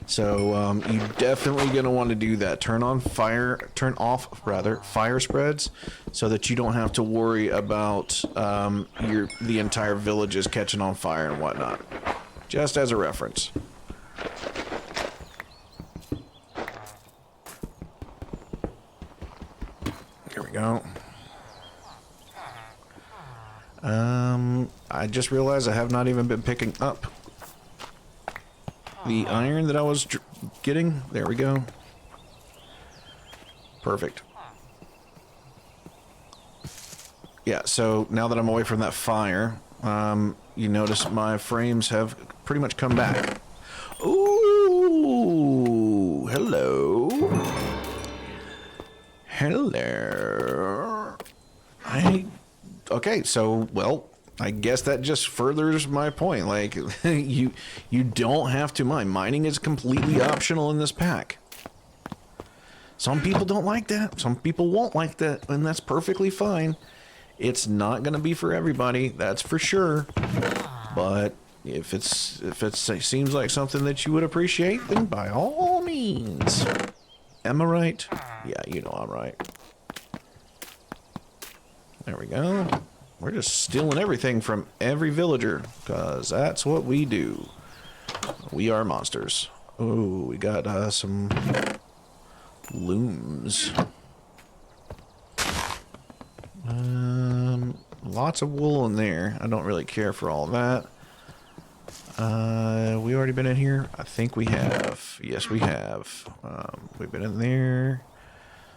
So you're definitely going to want to do that. Turn off fire spreads, so that you don't have to worry about the entire villages catching on fire and whatnot. Just as a reference. Here we go. I just realized I have not even been picking up the iron that I was getting. There we go. Perfect. Yeah, so now that I'm away from that fire, you notice my frames have pretty much come back. Ooh, hello. Hello. Okay, so, well, I guess that just furthers my point. Like, you don't have to mine. Mining is completely optional in this pack. Some people don't like that. Some people won't like that, and that's perfectly fine. It's not going to be for everybody, that's for sure. But if it seems like something that you would appreciate, then by all means. Am I right? Yeah, you know I'm right. There we go. We're just stealing everything from every villager, because that's what we do. We are monsters. Oh, we got some Looms. Lots of wool in there. I don't really care for all that. We already been in here? I think we have. Yes, we have. We've been in there.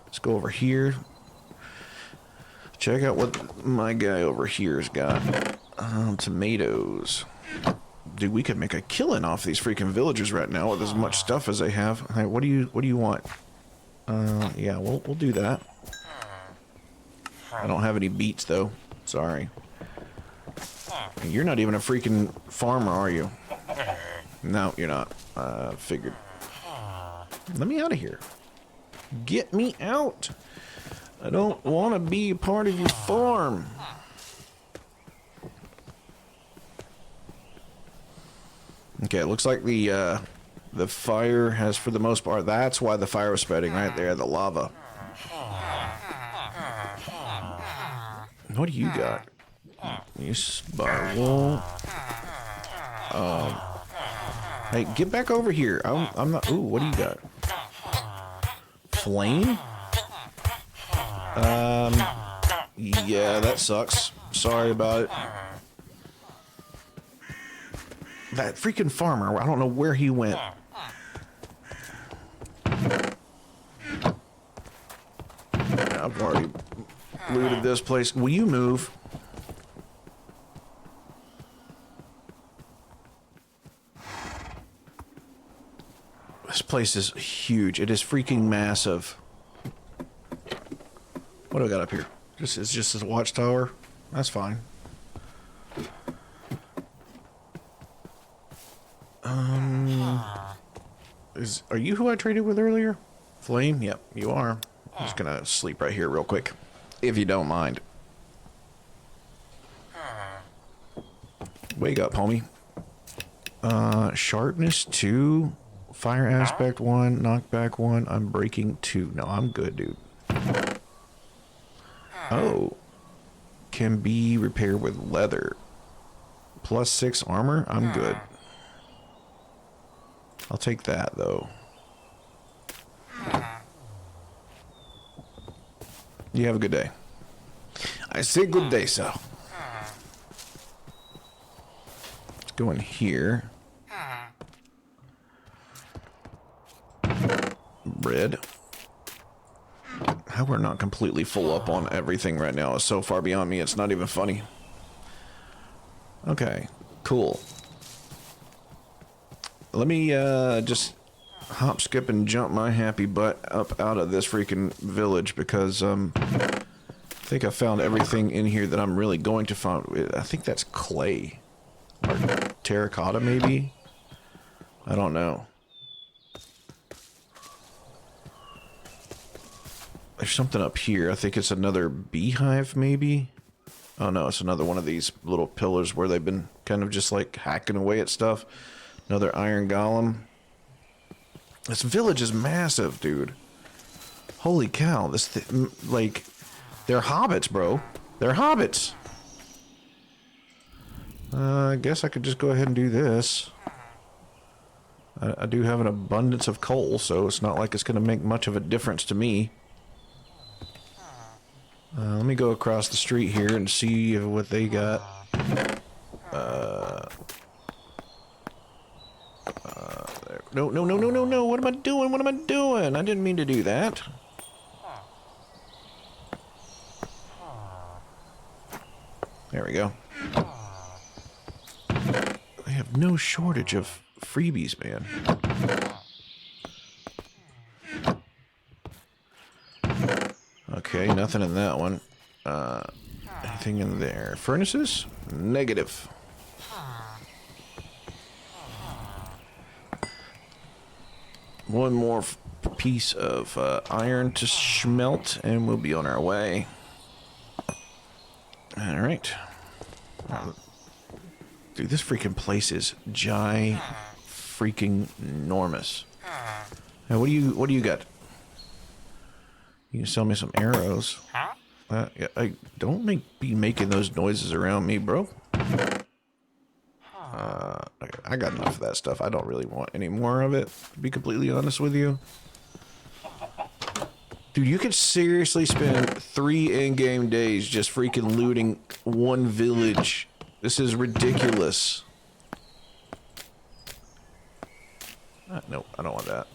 Let's go over here. Check out what my guy over here's got. Tomatoes. Dude, we could make a killing off these freaking villagers right now with as much stuff as they have. Hey, what do you want? Yeah, we'll do that. I don't have any beets though. Sorry. You're not even a freaking farmer, are you? No, you're not. Figured. Let me out of here. Get me out. I don't want to be a part of your farm. Okay, it looks like the fire has, for the most part, that's why the fire was spreading right there, the lava. What do you got? You spiral. Hey, get back over here. I'm not. Ooh, what do you got? Flame? Yeah, that sucks. Sorry about it. That freaking farmer, I don't know where he went. I've already looted this place. Will you move? This place is huge. It is freaking massive. What do I got up here? This is just a watchtower. That's fine. Are you who I traded with earlier? Flame? Yep, you are. I'm just gonna sleep right here real quick, if you don't mind. Wake up, homie. Sharpness 2, fire aspect 1, knockback 1, I'm breaking 2. No, I'm good, dude. Oh. Can be repaired with leather. Plus 6 armor? I'm good. I'll take that, though. You have a good day. I say good day, sir. Let's go in here. Bread. How we're not completely full up on everything right now is so far beyond me, it's not even funny. Okay, cool. Let me just hop, skip, and jump my happy butt up out of this freaking village because I think I found everything in here that I'm really going to find. I think that's clay. Or terracotta, maybe? I don't know. There's something up here. I think it's another beehive, maybe? Oh no, it's another one of these little pillars where they've been kind of just like hacking away at stuff. Another iron golem. This village is massive, dude. Holy cow. Like, they're hobbits, bro. They're hobbits. I guess I could just go ahead and do this. I do have an abundance of coal, so it's not like it's going to make much of a difference to me. Let me go across the street here and see what they got. No, no, no, no, no, no. What am I doing? What am I doing? I didn't mean to do that. There we go. They have no shortage of freebies, man. Okay, nothing in that one. Anything in there? Furnaces? Negative. One more piece of iron to smelt, and we'll be on our way. All right. Dude, this freaking place is freaking enormous. Now, what do you got? You can sell me some arrows. Yeah, don't be making those noises around me, bro. I got enough of that stuff. I don't really want any more of it, to be completely honest with you. Dude, you could seriously spend 3 in-game days just freaking looting one village. This is ridiculous. No, I don't want that.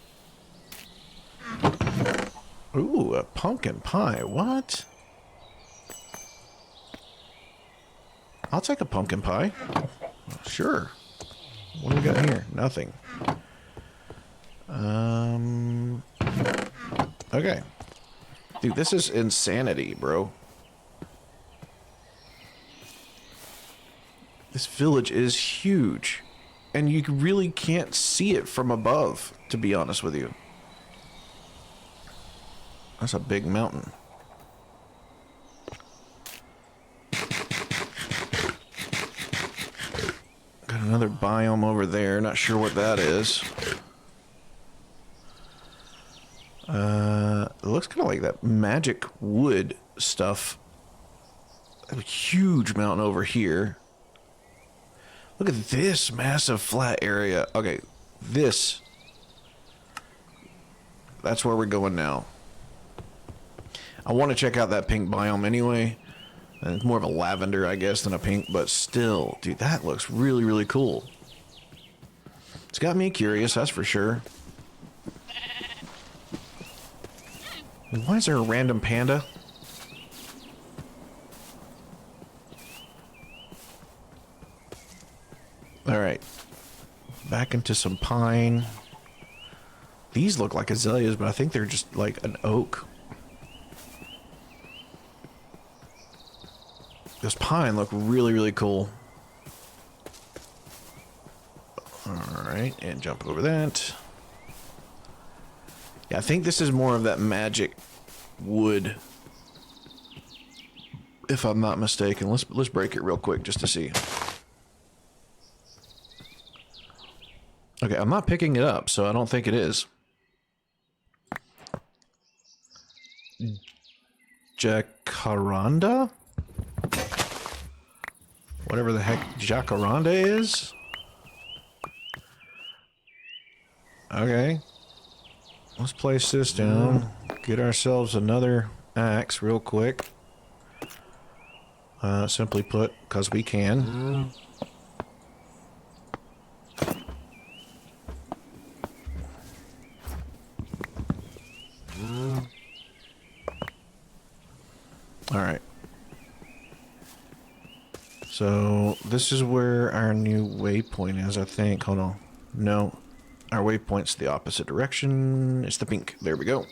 Ooh, a pumpkin pie. What? I'll take a pumpkin pie. Sure. What do we got here? Nothing. Okay. Dude, this is insanity, bro. This village is huge. And you really can't see it from above, to be honest with you. That's a big mountain. Got another biome over there. Not sure what that is. It looks kind of like that magic wood stuff. A huge mountain over here. Look at this massive flat area. Okay, this. That's where we're going now. I want to check out that pink biome anyway. And it's more of a lavender, I guess, than a pink, but still, dude, that looks really, really cool. It's got me curious, that's for sure. Why is there a random panda? Alright. Back into some pine. These look like azaleas, but I think they're just like an oak. This pine look really, really cool. Alright, and jump over that. Yeah, I think this is more of that magic wood, if I'm not mistaken. Let's break it real quick just to see. Okay, I'm not picking it up, so I don't think it is. Jacaranda? Whatever the heck Jacaranda is? Okay. Let's place this down. Get ourselves another axe real quick. Simply put, because we can. Alright. So, this is where our new waypoint is, I think. Hold on. No. Our waypoint's the opposite direction. It's the pink. There we go.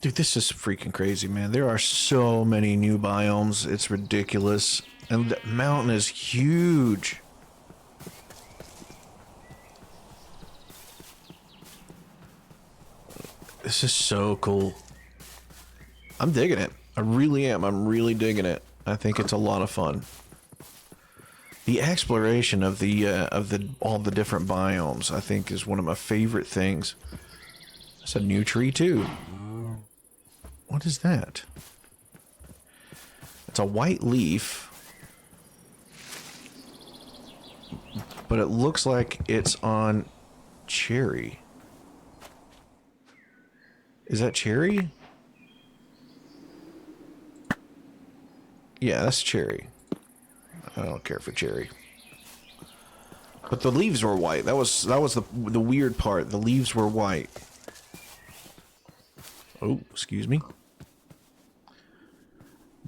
Dude, this is freaking crazy, man. There are so many new biomes. It's ridiculous. And the mountain is huge. This is so cool. I'm digging it. I really am. I'm really digging it. I think it's a lot of fun. The exploration of all the different biomes, I think, is one of my favorite things. It's a new tree too. What is that? It's a white leaf, but it looks like it's on cherry. Is that cherry? Yeah, that's cherry. I don't care for cherry. But the leaves were white. That was the weird part. The leaves were white. Oh, excuse me.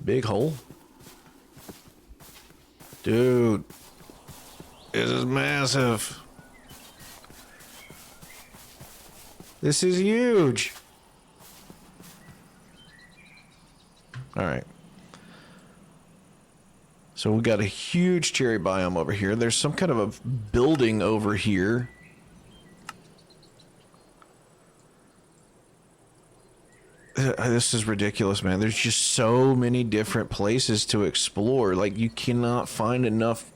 Big hole. Dude. This is massive. This is huge. Alright. So we got a huge cherry biome over here. There's some kind of a building over here. This is ridiculous, man. There's just so many different places to explore. Like, you cannot find enough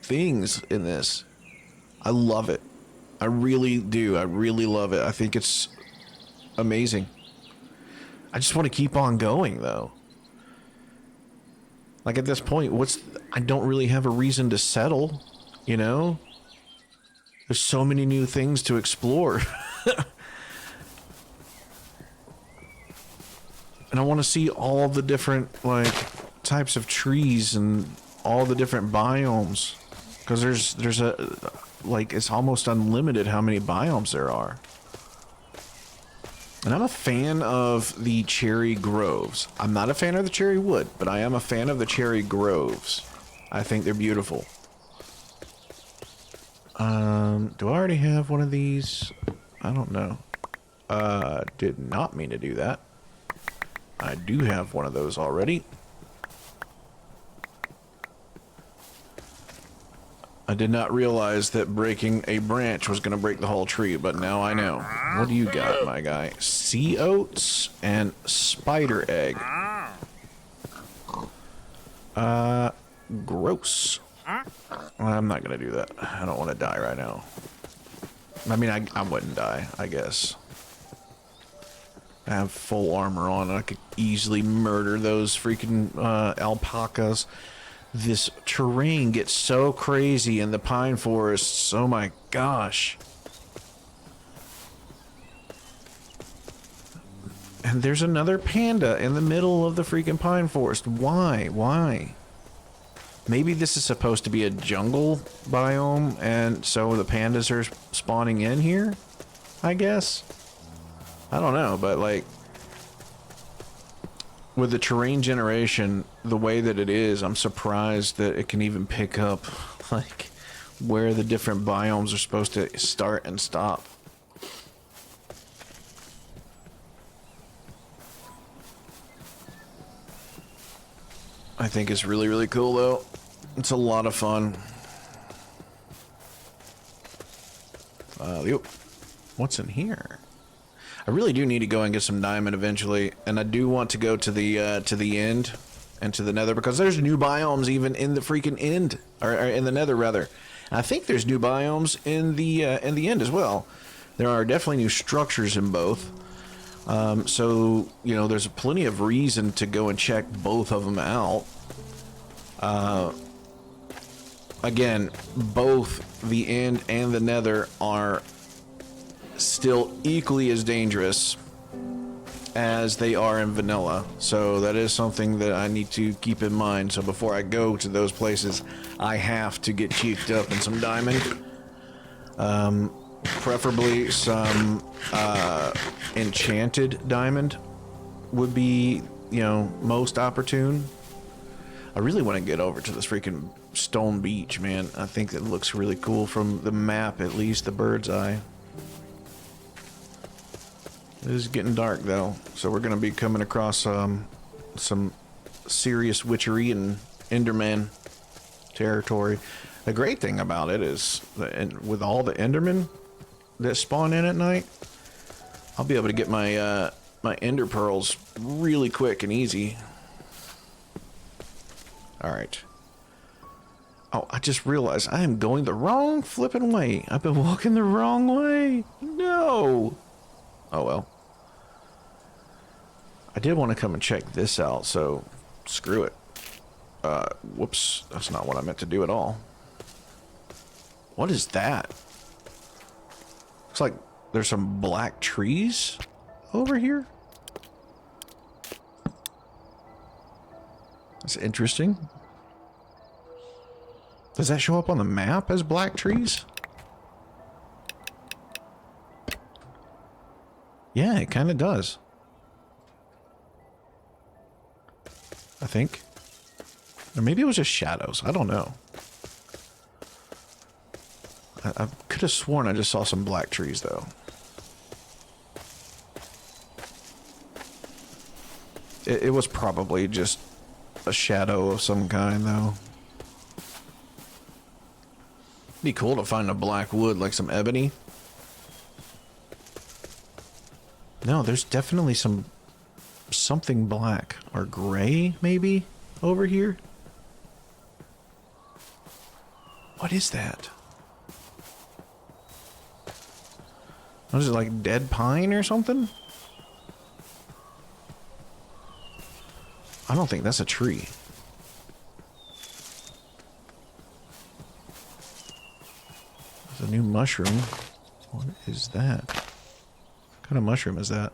things in this. I love it. I really do. I really love it. I think it's amazing. I just want to keep on going, though. Like, at this point, I don't really have a reason to settle, you know? There's so many new things to explore. And I want to see all the different, like, types of trees and all the different biomes. Because there's a, like, it's almost unlimited how many biomes there are. And I'm a fan of the cherry groves. I'm not a fan of the cherry wood, but I am a fan of the cherry groves. I think they're beautiful. Do I already have one of these? I don't know. Did not mean to do that. I do have one of those already. I did not realize that breaking a branch was going to break the whole tree, but now I know. What do you got, my guy? Sea oats and spider egg. Gross. I'm not going to do that. I don't want to die right now. I mean, I wouldn't die, I guess. I have full armor on, and I could easily murder those freaking alpacas. This terrain gets so crazy in the pine forests. Oh my gosh. And there's another panda in the middle of the freaking pine forest. Why? Why? Maybe this is supposed to be a jungle biome, and so the pandas are spawning in here, I guess. I don't know, but like, with the terrain generation, the way that it is, I'm surprised that it can even pick up, like, where the different biomes are supposed to start and stop. I think it's really, really cool, though. It's a lot of fun. What's in here? I really do need to go and get some diamond eventually, and I do want to go to the end and to the nether, because there's new biomes even in the freaking end, or in the nether rather. And I think there's new biomes in the end as well. There are definitely new structures in both. So you know, there's plenty of reason to go and check both of them out. Again, both the end and the nether are still equally as dangerous as they are in vanilla, so that is something that I need to keep in mind. So before I go to those places, I have to get cheeked up in some diamond, preferably some enchanted diamond would be, you know, most opportune. I really want to get over to this freaking stone beach, man. I think it looks really cool from the map, at least the bird's eye. It is getting dark though, so we're gonna be coming across some serious witchery and Enderman territory. The great thing about it is that with all the Endermen that spawn in at night, I'll be able to get my my Ender pearls really quick and easy. All right. Oh, I just realized I am going the wrong flipping way. I've been walking the wrong way. No. Oh well. I did want to come and check this out, so screw it. Whoops, that's not what I meant to do at all. What is that? Looks like there's some black trees over here. That's interesting. Does that show up on the map as black trees? Yeah, it kind of does. I think. Or maybe it was just shadows. I don't know. I could have sworn I just saw some black trees, though. It was probably just a shadow of some kind, though. Be cool to find a black wood, like some ebony. No, there's definitely something black or gray, maybe, over here. What is that? What is it, like dead pine or something? I don't think that's a tree. There's a new mushroom. What is that? What kind of mushroom is that?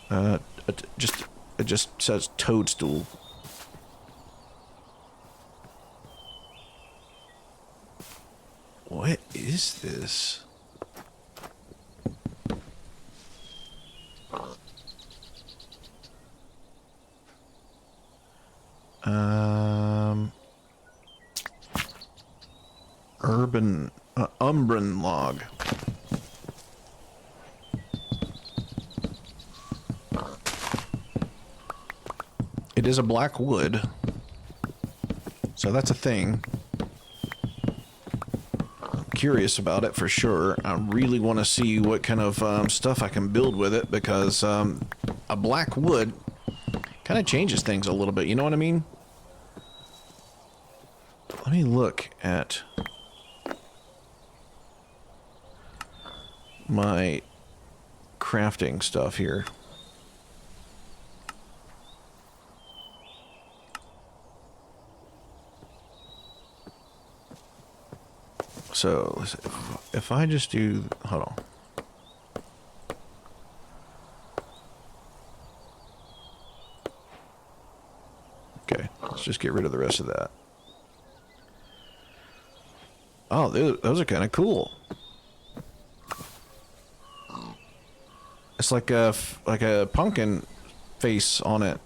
Uh, it just says toadstool. What is this? Urban Umbran log. It is a black wood, so that's a thing. I'm curious about it for sure. I really want to see what kind of stuff I can build with it, because a black wood kind of changes things a little bit, you know what I mean? Let me look at my crafting stuff here. So, if I just do, hold on. Okay, let's just get rid of the rest of that. Oh, those are kind of cool. It's like a pumpkin face on it.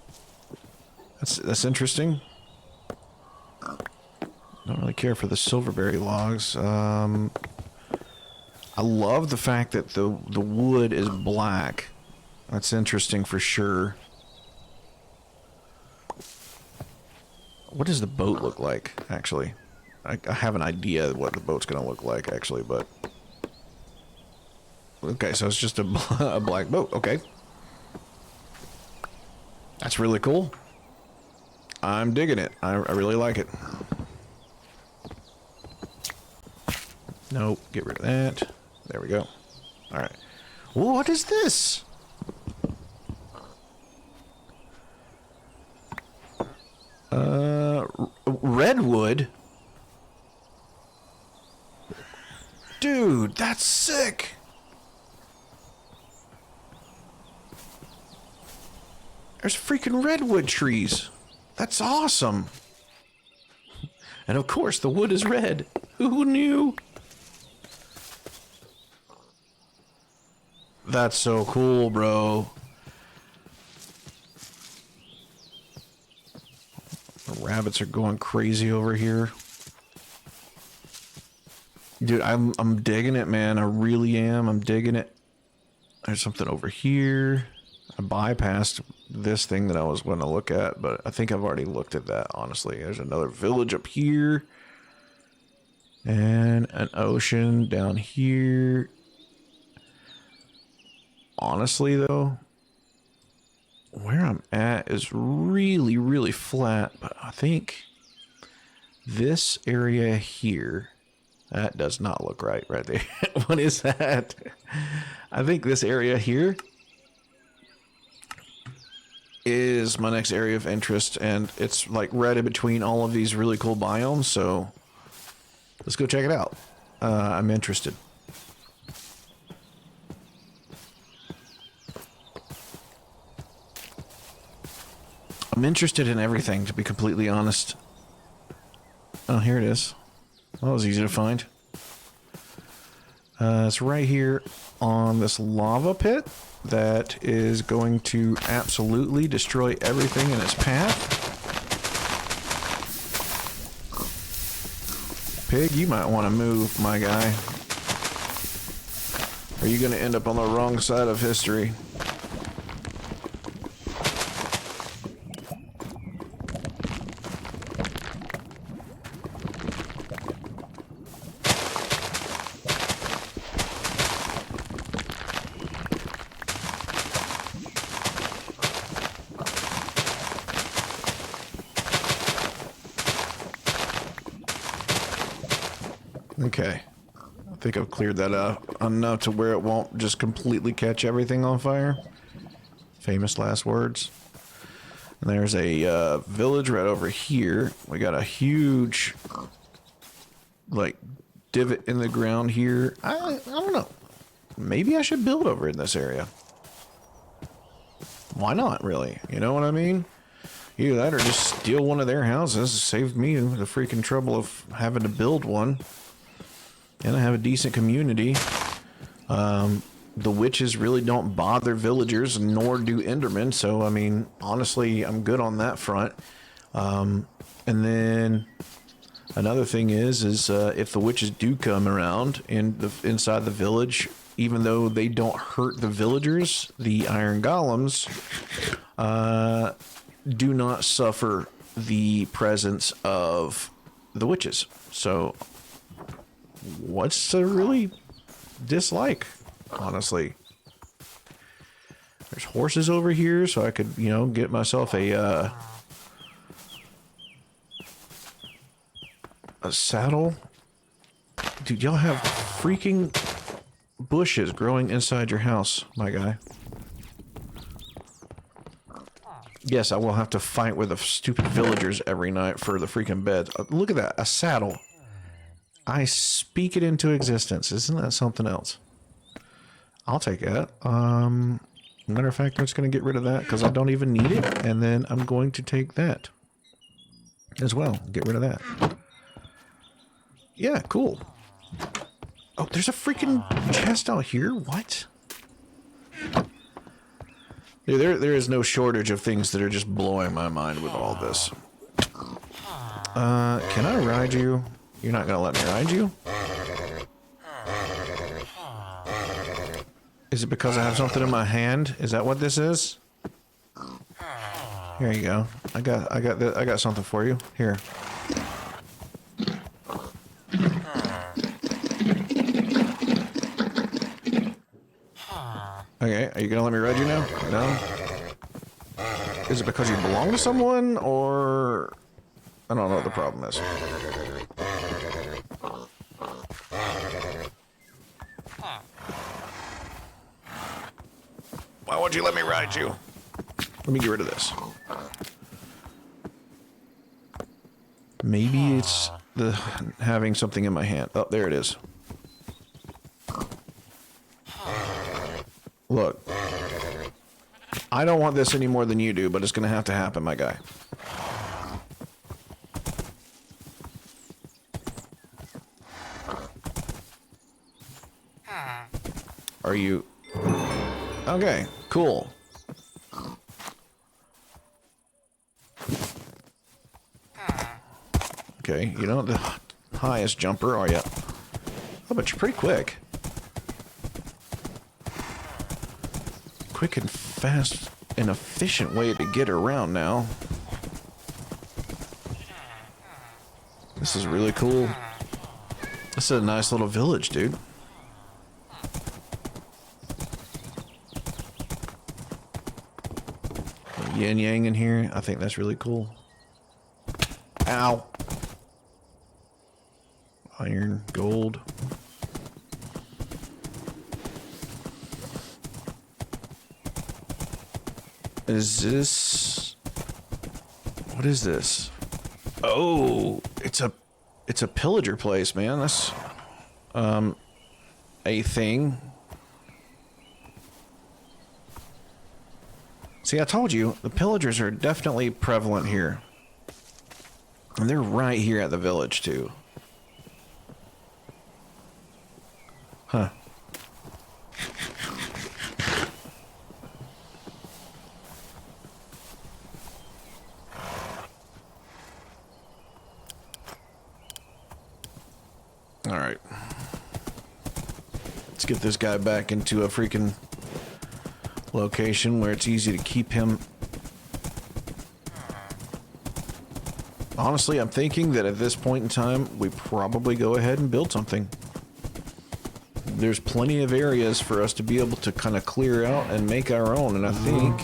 That's interesting. Don't really care for the silverberry logs. I love the fact that the wood is black. That's interesting for sure. What does the boat look like, actually? I have an idea of what the boat's gonna look like, actually, but... Okay, so it's just a black boat. Okay. That's really cool. I'm digging it. I really like it. Nope, get rid of that. There we go. Alright. What is this? Redwood? Dude, that's sick! There's freaking redwood trees. That's awesome. And of course, the wood is red. Who knew? That's so cool, bro. The rabbits are going crazy over here. Dude, I'm digging it, man. I really am. I'm digging it. There's something over here. I bypassed this thing that I was going to look at, but I think I've already looked at that, honestly. There's another village up here. And an ocean down here. Honestly, though, where I'm at is really, really flat, but I think this area here, that does not look right there. What is that? I think this area here is my next area of interest, and it's like right in between all of these really cool biomes, so let's go check it out. I'm interested. I'm interested in everything, to be completely honest. Oh, here it is. That was easy to find. It's right here on this lava pit that is going to absolutely destroy everything in its path. Pig, you might want to move, my guy. Or are you going to end up on the wrong side of history? Okay. I think I've cleared that up enough to where it won't just completely catch everything on fire. Famous last words. And there's a village right over here. We got a huge, like, divot in the ground here. I don't know. Maybe I should build over in this area. Why not, really? You know what I mean? Either that or just steal one of their houses. Saved me the freaking trouble of having to build one. And I have a decent community. The witches really don't bother villagers, nor do Endermen. So, I mean, honestly, I'm good on that front. And then another thing is if the witches do come around inside the village, even though they don't hurt the villagers, the iron golems do not suffer the presence of the witches. So, what's to really dislike, honestly? There's horses over here, so I could, you know, get myself a saddle. Dude, y'all have freaking bushes growing inside your house, my guy. Yes, I will have to fight with the stupid villagers every night for the freaking beds. Look at that, a saddle. I speak it into existence. Isn't that something else? I'll take that. Matter of fact, I'm just going to get rid of that because I don't even need it. And then I'm going to take that as well. Get rid of that. Yeah, cool. Oh, there's a freaking chest out here? What? Dude, there is no shortage of things that are just blowing my mind with all this. Can I ride you? You're not gonna let me ride you? Is it because I have something in my hand? Is that what this is? Here you go. I got something for you. Here. Okay, are you gonna let me ride you now? No? Is it because you belong to someone, or... I don't know what the problem is. Why won't you let me ride you? Let me get rid of this. Maybe it's the having something in my hand. Oh, there it is. Look. I don't want this any more than you do, but it's going to have to happen, my guy. Are you... Okay, cool. Okay, you're not the highest jumper, are you? Oh, but you're pretty quick. Quick and fast and efficient way to get around now. This is really cool. This is a nice little village, dude. Yin yang in here. I think that's really cool. Ow. Iron, gold. Is this... What is this? Oh, it's a pillager place, man. That's a thing. See, I told you, the pillagers are definitely prevalent here. And they're right here at the village, too. Huh. Alright. Let's get this guy back into a freaking location where it's easy to keep him. Honestly, I'm thinking that at this point in time, we probably go ahead and build something. There's plenty of areas for us to be able to kind of clear out and make our own, and I think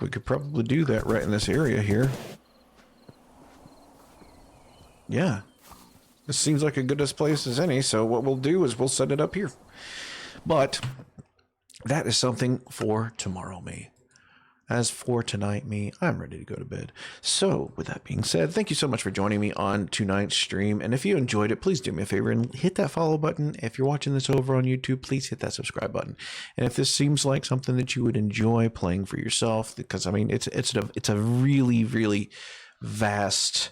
we could probably do that right in this area here. Yeah. This seems like a good as place as any, so what we'll do is we'll set it up here. But that is something for tomorrow, me. As for tonight, me, I'm ready to go to bed. So, with that being said, thank you so much for joining me on tonight's stream. And if you enjoyed it, please do me a favor and hit that follow button. If you're watching this over on YouTube, please hit that subscribe button. And if this seems like something that you would enjoy playing for yourself, because I mean, it's a really, really vast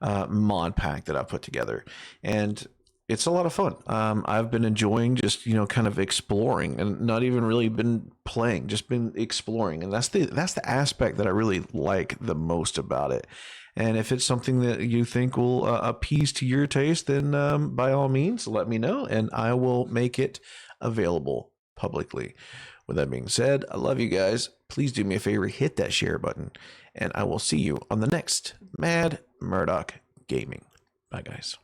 mod pack that I've put together, and it's a lot of fun. I've been enjoying just kind of exploring and not even really been playing, just been exploring, and that's the aspect that I really like the most about it. And if it's something that you think will appease to your taste, then by all means, let me know, and I will make it available publicly. With that being said, I love you guys. Please do me a favor, hit that share button, and I will see you on the next Mad Murdock Gaming. Bye, guys.